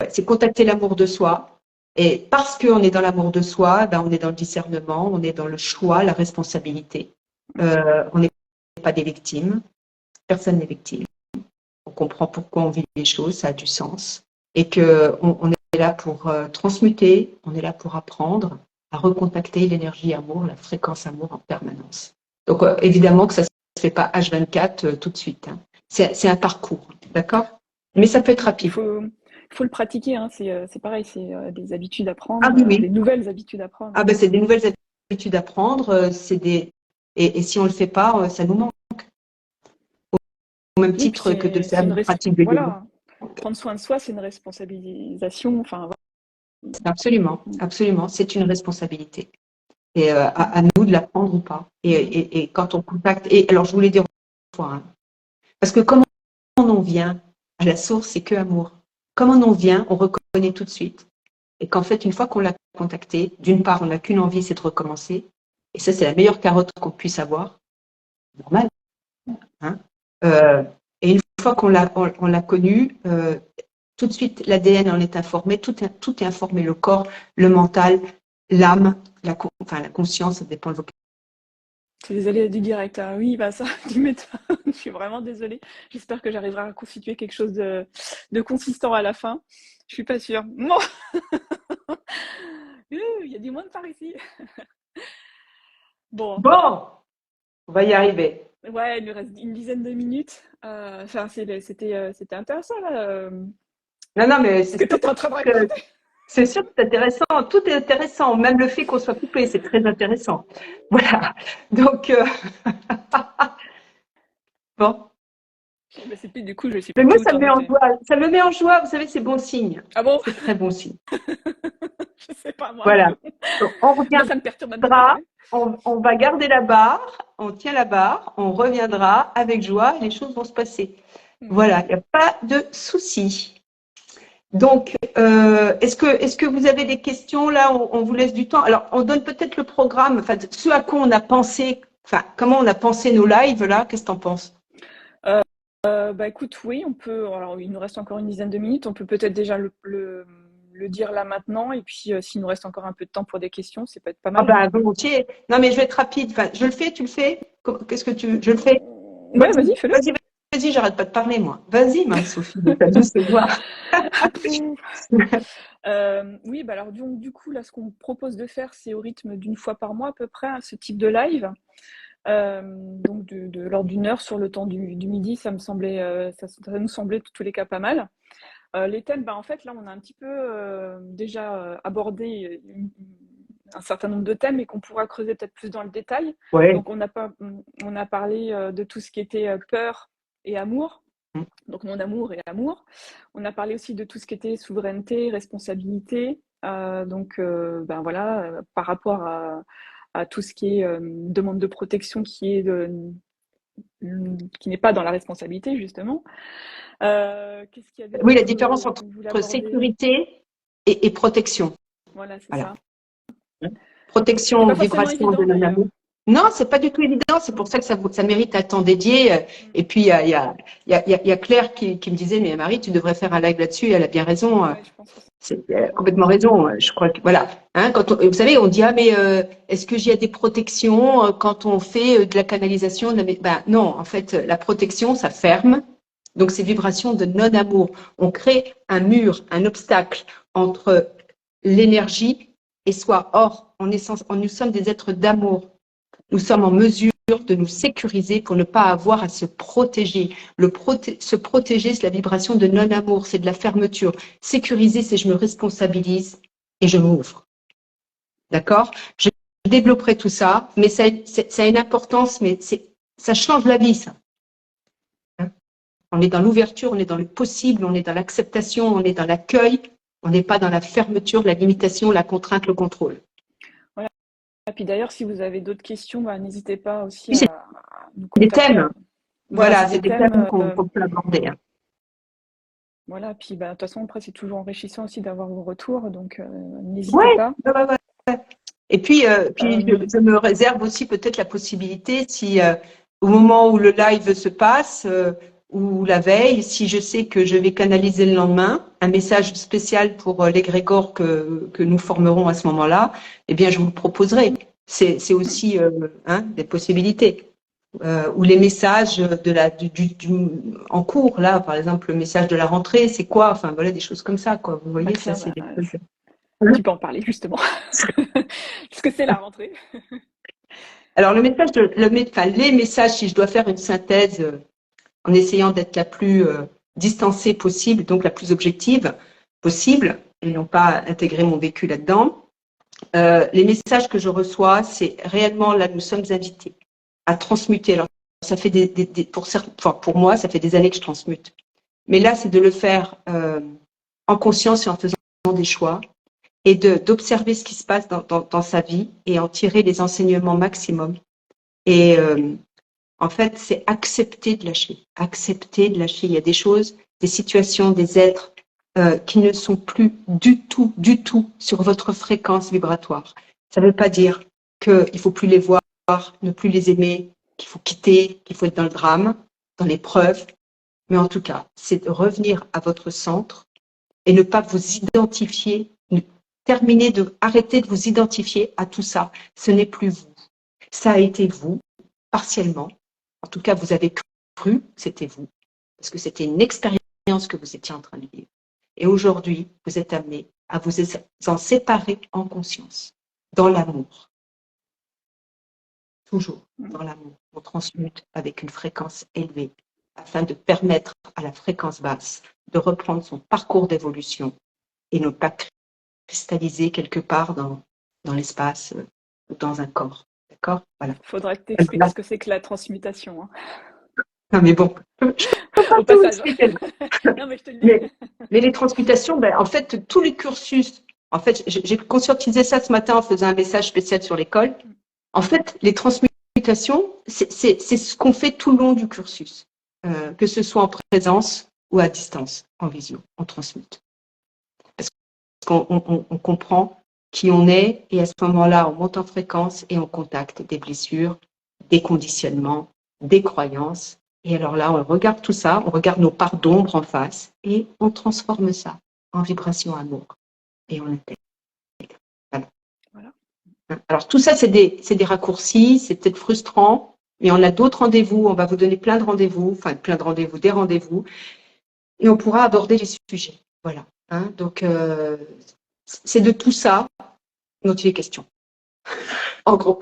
C'est contacter l'amour de soi. Et parce qu'on est dans l'amour de soi, on est dans le discernement, on est dans le choix, la responsabilité. On n'est pas des victimes. Personne n'est victime. On comprend pourquoi on vit les choses, ça a du sens. Et qu'on est là pour transmuter, on est là pour apprendre à recontacter l'énergie amour, la fréquence amour en permanence. Donc évidemment que ça ne se fait pas H24 tout de suite. Hein. C'est un parcours, d'accord? Mais ça peut être rapide. Il faut le pratiquer, hein. C'est pareil, c'est des habitudes à prendre, Ah oui, oui. des nouvelles habitudes à prendre. Ah ben c'est des nouvelles habitudes à prendre, et si on le fait pas, ça nous manque. Au même titre que de faire une pratique de yoga. Voilà. Prendre soin de soi, c'est une responsabilisation. Enfin, voilà. Absolument, absolument, c'est une responsabilité. Et à nous de la prendre ou pas. Et quand on contacte, et alors je voulais dire une fois, hein, parce que comment on vient à la source, c'est que amour. Comment on vient, on reconnaît tout de suite. Et qu'en fait, une fois qu'on l'a contacté, d'une part, on n'a qu'une envie, c'est de recommencer. Et ça, c'est la meilleure carotte qu'on puisse avoir. Normal. Hein. Et une fois qu'on l'a connu, tout de suite, l'ADN en est informé, tout est informé, le corps, le mental, l'âme, la conscience, ça dépend de vos. C'est des aléas du direct. Hein. Oui, ça, tu m'étonnes. Je suis vraiment désolée. J'espère que j'arriverai à constituer quelque chose de consistant à la fin. Je suis pas sûre. Non. Il y a du monde par ici. Bon, on va y arriver. Ouais, il nous reste une dizaine de minutes. C'était intéressant là. Non, mais ce que tu étais en train de raconter. C'est sûr que c'est intéressant. Tout est intéressant. Même le fait qu'on soit coupé, c'est très intéressant. Voilà. Donc, bon. Du coup, je suis mais moi, ça me met en joie. Ça me met en joie. Vous savez, c'est bon signe. Ah bon? C'est très bon signe. Je sais pas moi. Voilà. Donc, on reviendra. Ça me perturbe un peu. On va garder la barre. On tient la barre. On reviendra avec joie. Et les choses vont se passer. Voilà. Il n'y a pas de souci. Donc, est-ce que vous avez des questions là? On vous laisse du temps. Alors, on donne peut-être le programme, enfin, ce à quoi on a pensé, enfin, comment on a pensé nos lives là. Qu'est-ce que tu en penses? Écoute, oui, on peut. Alors, il nous reste encore une dizaine de minutes. On peut peut-être déjà le dire là maintenant. Et puis, s'il nous reste encore un peu de temps pour des questions, c'est peut-être pas mal. Ah volontiers. Non, mais je vais être rapide. Enfin, je le fais, tu le fais? Qu'est-ce que tu... Je le fais? Ouais, vas-y, fais-le. Vas-y, j'arrête pas de parler, moi. Vas-y, Marie-Sophie, ta douce voix. Oui, alors du coup, là, ce qu'on propose de faire, c'est au rythme d'une fois par mois à peu près, ce type de live. Donc de l'ordre d'une heure sur le temps du midi, ça nous semblait dans tous les cas pas mal. Les thèmes, en fait, là, on a un petit peu déjà abordé un certain nombre de thèmes et qu'on pourra creuser peut-être plus dans le détail. Ouais. Donc, on a parlé de tout ce qui était peur et amour, donc non-amour et amour. On a parlé aussi de tout ce qui était souveraineté, responsabilité, voilà, par rapport à tout ce qui est demande de protection qui n'est pas dans la responsabilité, justement. Qu'est-ce qu'il y avait Oui, la d'autre différence que vous voulez entre aborder? sécurité et protection. Voilà, c'est Voilà. ça. C'est Protection, pas forcément vibration de évident d'ailleurs. non-amour. Non, c'est pas du tout évident. C'est pour ça que ça mérite un temps dédié. Et puis, il y a Claire qui me disait, mais Marie, tu devrais faire un live là-dessus. Elle a bien raison. Ouais, je pense que C'est c'est important complètement aussi. raison. Je crois que, voilà. Hein, vous savez, on dit, ah, mais est-ce qu'il y a des protections quand on fait de la canalisation? Ben, non, en fait, la protection, ça ferme. Donc, c'est vibration de non-amour. On crée un mur, un obstacle entre l'énergie et soi. Or, nous sommes des êtres d'amour. Nous sommes en mesure de nous sécuriser pour ne pas avoir à se protéger. Se protéger, c'est la vibration de non-amour, c'est de la fermeture. Sécuriser, c'est je me responsabilise et je m'ouvre. D'accord? Je développerai tout ça, mais ça a une importance, mais ça change la vie, ça. Hein? On est dans l'ouverture, on est dans le possible, on est dans l'acceptation, on est dans l'accueil, on n'est pas dans la fermeture, la limitation, la contrainte, le contrôle. Voilà. Et puis d'ailleurs, si vous avez d'autres questions, n'hésitez pas aussi Oui, c'est à nous des contacter. thèmes. Voilà, Voilà, c'est c'est des des thèmes. thèmes qu'on peut aborder. Hein. Voilà, puis de toute façon, après, c'est toujours enrichissant aussi d'avoir vos retours, donc n'hésitez Ouais, pas. ouais, ouais, ouais. Et puis, Euh, je me réserve aussi peut-être la possibilité, si au moment où le live se passe, ou la veille, si je sais que je vais canaliser le lendemain, un message spécial pour l'égrégore que nous formerons à ce moment-là, eh bien, je vous le proposerai. C'est aussi des possibilités. Ou les messages en cours, là, par exemple, le message de la rentrée, c'est quoi? Enfin, voilà, des choses comme ça, quoi. Vous voyez, ça, Tiens, c'est des trucs. tu peux en parler justement, parce que c'est la rentrée. Alors, les messages, si je dois faire une synthèse en essayant d'être la plus distancée possible, donc la plus objective possible, et non pas intégrer mon vécu là-dedans, les messages que je reçois, c'est réellement, là, nous sommes invités à transmuter. Alors, ça fait pour moi, ça fait des années que je transmute. Mais là, c'est de le faire en conscience et en faisant des choix et d'observer ce qui se passe dans sa vie et en tirer les enseignements maximum. Et en fait, c'est accepter de lâcher. Accepter de lâcher. Il y a des choses, des situations, des êtres qui ne sont plus du tout sur votre fréquence vibratoire. Ça ne veut pas dire qu'il ne faut plus les voir, ne plus les aimer, qu'il faut quitter, qu'il faut être dans le drame, dans l'épreuve. Mais en tout cas, c'est de revenir à votre centre et ne pas vous identifier, arrêter de vous identifier à tout ça. Ce n'est plus vous. Ça a été vous, partiellement. En tout cas, vous avez cru que c'était vous, parce que c'était une expérience que vous étiez en train de vivre. Et aujourd'hui, vous êtes amené à vous en séparer en conscience, dans l'amour. Toujours dans l'amour. On transmute avec une fréquence élevée afin de permettre à la fréquence basse de reprendre son parcours d'évolution et ne pas cristalliser quelque part dans l'espace ou dans un corps. D'accord? Voilà. Faudra que tu expliques ce que c'est que la transmutation. Hein. Non, mais bon, je ne peux pas Au tout passage. expliquer. Non, mais je te le dis. Mais les transmutations, en fait, tous les cursus, en fait, j'ai conscientisé ça ce matin en faisant un message spécial sur l'école. En fait, les transmutations, c'est ce qu'on fait tout le long du cursus, que ce soit en présence ou à distance, en visio, on transmute. Parce qu'on comprend qui on est et à ce moment-là, on monte en fréquence et on contacte des blessures, des conditionnements, des croyances. Et alors là, on regarde tout ça, on regarde nos parts d'ombre en face et on transforme ça en vibration amour. Et on l'intègre. Voilà. Alors tout ça, c'est des raccourcis, c'est peut-être frustrant, mais on a d'autres rendez-vous, on va vous donner plein de rendez-vous, des rendez-vous, et on pourra aborder les sujets. Voilà. Hein, donc, c'est de tout ça dont il est question. En gros.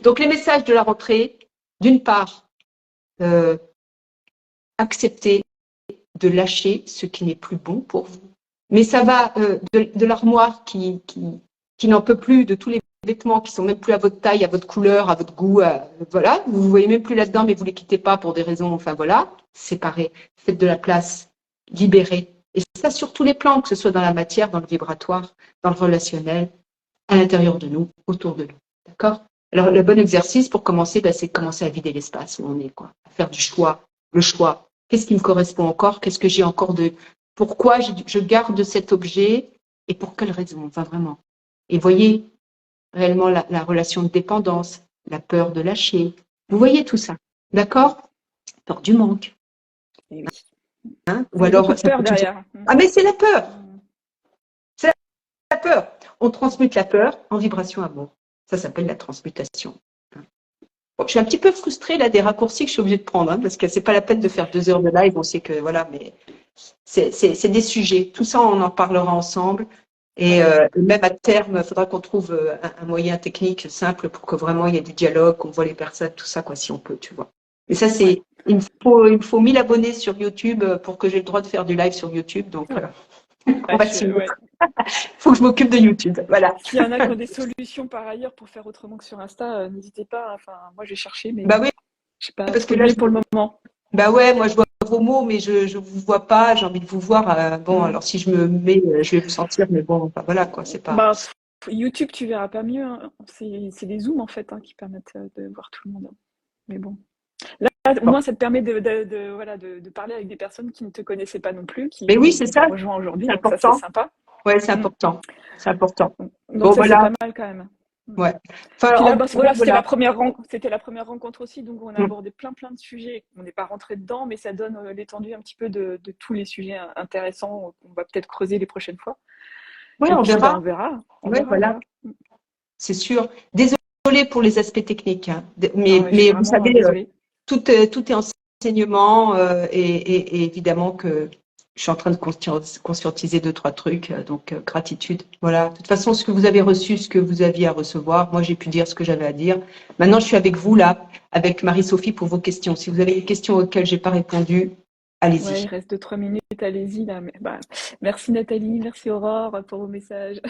Donc, les messages de la rentrée, d'une part, accepter de lâcher ce qui n'est plus bon pour vous. Mais ça va de l'armoire qui n'en peut plus, de tous les vêtements qui sont même plus à votre taille, à votre couleur, à votre goût, voilà, vous ne voyez même plus là-dedans, mais vous les quittez pas pour des raisons, enfin voilà, séparez, faites de la place, libérez. Et ça sur tous les plans, que ce soit dans la matière, dans le vibratoire, dans le relationnel, à l'intérieur de nous, autour de nous. D'accord? Alors, le bon exercice pour commencer, c'est de commencer à vider l'espace où on est, quoi. À faire du choix, le choix. Qu'est-ce qui me correspond encore? Qu'est-ce que j'ai encore de... Pourquoi je garde cet objet et pour quelle raison? Enfin, vraiment. Et voyez réellement la relation de dépendance, la peur de lâcher. Vous voyez tout ça. D'accord? Peur du manque. Et oui. Hein? Ou alors, peur derrière. Ah, mais c'est la peur. C'est la peur. On transmute la peur en vibration amour. Ça s'appelle la transmutation. Bon, je suis un petit peu frustrée là des raccourcis que je suis obligée de prendre, hein, parce que c'est pas la peine de faire 2 heures de live. On sait que voilà, mais c'est des sujets. Tout ça, on en parlera ensemble. Et même à terme, il faudra qu'on trouve un moyen technique simple pour que vraiment il y ait du dialogue, qu'on voit les personnes, tout ça, quoi, si on peut, tu vois. Mais ça, c'est, il me faut 1000 abonnés sur YouTube pour que j'ai le droit de faire du live sur YouTube. Donc, on va s'y mettre. Faut que je m'occupe de YouTube. Voilà. S'il y en a qui ont des solutions par ailleurs pour faire autrement que sur Insta, n'hésitez pas. Enfin, moi, j'ai cherché, mais bah oui, je sais pas. parce que là, pour le moment. Bah ouais, moi je vois vos mots, mais je vous vois pas. J'ai envie de vous voir. Bon, alors si je me mets, je vais vous sentir, mais bon, bah, voilà quoi, c'est pas. Bah, YouTube, tu verras pas mieux. Hein. C'est des zooms en fait qui permettent de voir tout le monde. Mais bon. Là, au moins, ça te permet de parler avec des personnes qui ne te connaissaient pas non plus, qui Mais oui, c'est ça. rejoint aujourd'hui. C'est Donc ça, important. c'est sympa. Ouais, c'est important. C'est important. Donc bon, ça, voilà. c'est pas mal quand même. Ouais. Enfin, puis là, c'était la première rencontre aussi, donc on a abordé plein de sujets. On n'est pas rentré dedans, mais ça donne l'étendue un petit peu de tous les sujets intéressants qu'on va peut-être creuser les prochaines fois. Oui, on verra. On verra. Voilà. C'est sûr. Désolée pour les aspects techniques, hein. Mais vous savez, tout est enseignement et évidemment que je suis en train de conscientiser 2-3 trucs, donc gratitude. Voilà. De toute façon, ce que vous avez reçu, ce que vous aviez à recevoir, moi j'ai pu dire ce que j'avais à dire. Maintenant, je suis avec vous là, avec Marie-Sophie pour vos questions. Si vous avez des questions auxquelles j'ai pas répondu, allez-y. Ouais, il reste 2-3 minutes, allez-y là. Merci Nathalie, merci Aurore pour vos messages.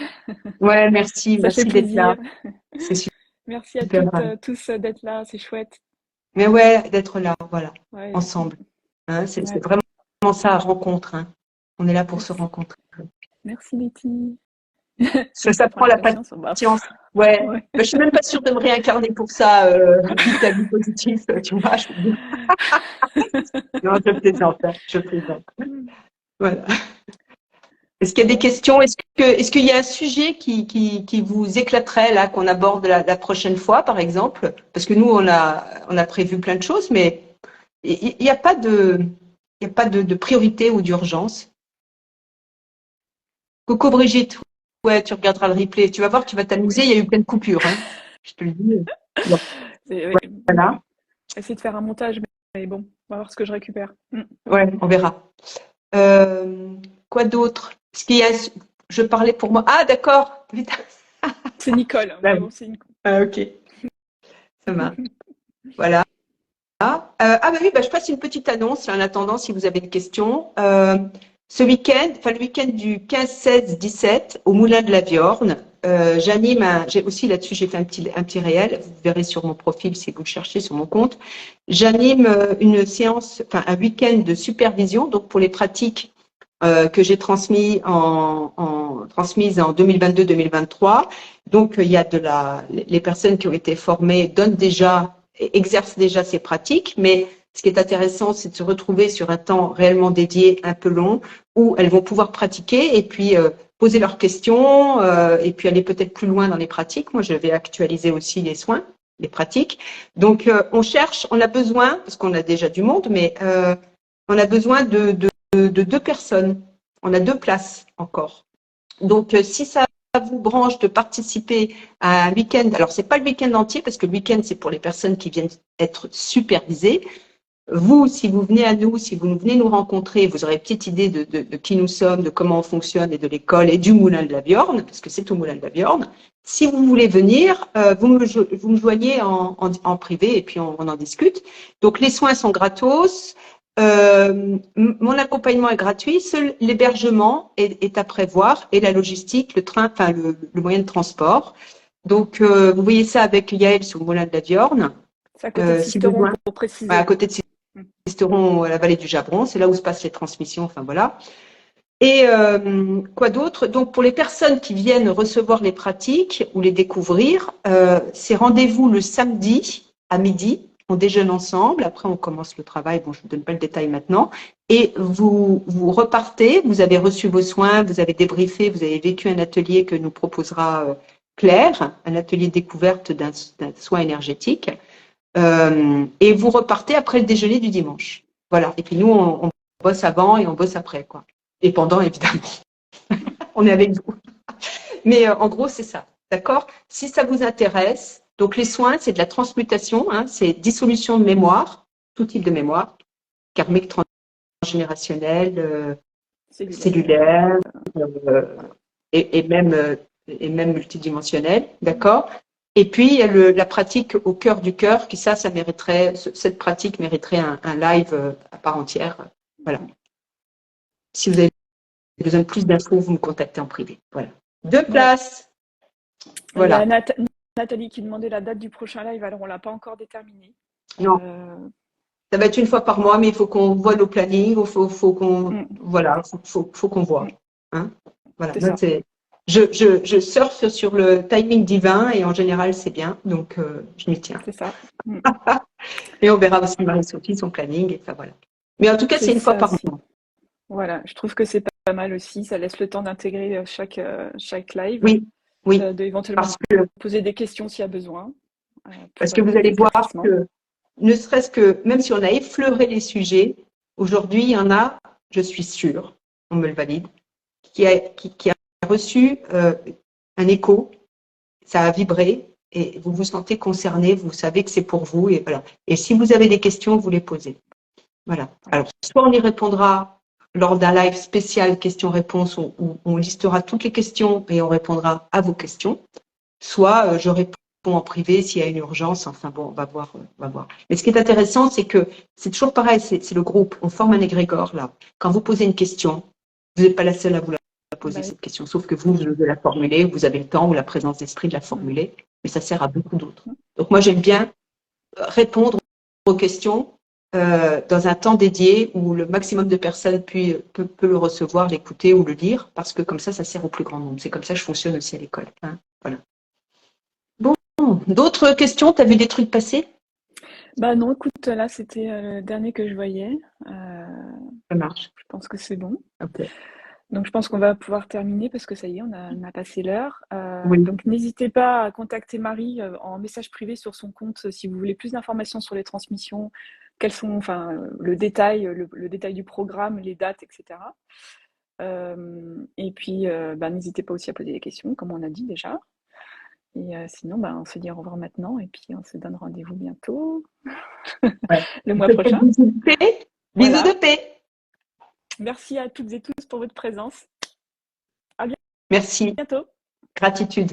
Ouais, merci d'être là. C'est super. Merci à tous d'être là, c'est chouette. Mais ouais, d'être là, voilà, ensemble. Hein, c'est vraiment ça, rencontre. Hein. On est là pour se rencontrer. Merci Letty. Ça prend la patience. Ouais. Mais je suis même pas sûre de me réincarner pour ça, vitamine positif, tu vois. Non, je plaisante. Voilà. Est-ce qu'il y a des questions? Est-ce qu'il y a un sujet qui vous éclaterait là, qu'on aborde la prochaine fois, par exemple? Parce que nous, on a prévu plein de choses, mais il n'y a pas de priorité ou d'urgence. Coucou Brigitte. Ouais, tu regarderas le replay. Tu vas voir, tu vas t'amuser. Il y a eu plein de coupures. Hein. Je te le dis. Bon. Voilà. Essayer de faire un montage, mais bon, on va voir ce que je récupère. Ouais, on verra. Quoi d'autre? Est-ce qu'il y a... Je parlais pour moi. Ah, d'accord. C'est Nicole. Bon, c'est Nicole. Ah, ok. Ça marche. Voilà. bah oui, je passe une petite annonce en attendant si vous avez des questions. Ce week-end, le week-end du 15, 16, 17 au Moulin de la Viorne, j'anime j'ai aussi là-dessus, j'ai fait un petit réel, vous verrez sur mon profil si vous le cherchez sur mon compte. J'anime une séance, un week-end de supervision, donc pour les pratiques que j'ai transmises en 2022-2023. Donc, il y a les personnes qui ont été formées exercent déjà ces pratiques, mais ce qui est intéressant, c'est de se retrouver sur un temps réellement dédié, un peu long, où elles vont pouvoir pratiquer et puis poser leurs questions et puis aller peut-être plus loin dans les pratiques. Moi, je vais actualiser aussi les soins, les pratiques. Donc, on a besoin, parce qu'on a déjà du monde, mais on a besoin de 2 personnes. On a 2 places encore. Donc, si ça vous branche de participer à un week-end, alors c'est pas le week-end entier parce que le week-end c'est pour les personnes qui viennent être supervisées. Vous, si vous venez à nous, si vous venez nous rencontrer, vous aurez une petite idée de qui nous sommes, de comment on fonctionne et de l'école et du Moulin de la Viorne, parce que c'est au Moulin de la Viorne. Si vous voulez venir, vous me joignez en privé et puis on en discute. Donc les soins sont gratos. Mon accompagnement est gratuit, seul l'hébergement est à prévoir et la logistique, le train, enfin le moyen de transport. Donc, vous voyez ça avec Yael sur le Moulin de la Diorne. C'est à côté de Si Sisteron, besoin, pour préciser. à côté de Sisteron, à la vallée du Jabron, c'est là où se passent les transmissions, enfin voilà. Et quoi d'autre? Donc, pour les personnes qui viennent recevoir les pratiques ou les découvrir, c'est rendez-vous le samedi à midi. On déjeune ensemble. Après, on commence le travail. Bon, je ne vous donne pas le détail maintenant. Et vous repartez. Vous avez reçu vos soins. Vous avez débriefé. Vous avez vécu un atelier que nous proposera Claire, un atelier découverte d'un soin énergétique. Et vous repartez après le déjeuner du dimanche. Voilà. Et puis nous, on bosse avant et on bosse après, quoi. Et pendant, évidemment. On est avec vous. Mais en gros, c'est ça. D'accord? Si ça vous intéresse, donc les soins, c'est de la transmutation, hein, c'est dissolution de mémoire, tout type de mémoire, karmique, transgénérationnelle, cellulaire, et même multidimensionnelle. D'accord? Et puis, il y a la pratique au cœur du cœur, qui ça mériterait, cette pratique mériterait un live à part entière. Voilà. Si vous avez besoin de plus d'infos, vous me contactez en privé. Voilà. 2 places. Voilà. Il y a Nathalie qui demandait la date du prochain live, alors on ne l'a pas encore déterminée. Non. Ça va être une fois par mois, mais il faut qu'on voit nos plannings, il faut qu'on voilà, faut qu'on voit. Hein, voilà. Moi, je surfe sur le timing divin et en général c'est bien, donc je m'y tiens. C'est ça. Et on verra aussi Marie-Sophie son planning et ça voilà. Mais en tout cas, c'est une fois par mois. Voilà, je trouve que c'est pas mal aussi. Ça laisse le temps d'intégrer chaque live. Oui. D'éventuellement poser des questions s'il y a besoin. Parce que vous allez voir que, ne serait-ce que, même si on a effleuré les sujets, aujourd'hui, il y en a, je suis sûre, on me le valide, qui a reçu un écho, ça a vibré, et vous vous sentez concerné, vous savez que c'est pour vous, et voilà. Et si vous avez des questions, vous les posez. Voilà. Alors, soit on y répondra lors d'un live spécial questions-réponses où on listera toutes les questions et on répondra à vos questions, soit je réponds en privé s'il y a une urgence. Enfin bon, on va voir. Mais ce qui est intéressant, c'est que c'est toujours pareil, c'est le groupe. On forme un égrégore là. Quand vous posez une question, vous n'êtes pas la seule à vous la poser cette question, sauf que vous devez la formuler, vous avez le temps ou la présence d'esprit de la formuler, mais ça sert à beaucoup d'autres. Donc moi j'aime bien répondre aux questions dans un temps dédié où le maximum de personnes peut le recevoir, l'écouter ou le lire, parce que comme ça sert au plus grand nombre. C'est comme ça que je fonctionne aussi à l'école. Hein. Voilà. Bon, d'autres questions? Tu as vu des trucs passer? Bah non, écoute, là c'était le dernier que je voyais. Ça marche. Je pense que c'est bon. Okay. Donc je pense qu'on va pouvoir terminer parce que ça y est, on a passé l'heure. Oui. Donc n'hésitez pas à contacter Marie en message privé sur son compte si vous voulez plus d'informations sur les transmissions, quels sont, enfin, le détail du programme, les dates, etc. Et puis, n'hésitez pas aussi à poser des questions, comme on a dit déjà. Et sinon, on se dit au revoir maintenant et puis on se donne rendez-vous bientôt, le mois prochain. Bisous de paix. Bisous de paix. Merci à toutes et tous pour votre présence. À bientôt. Merci. Gratitude.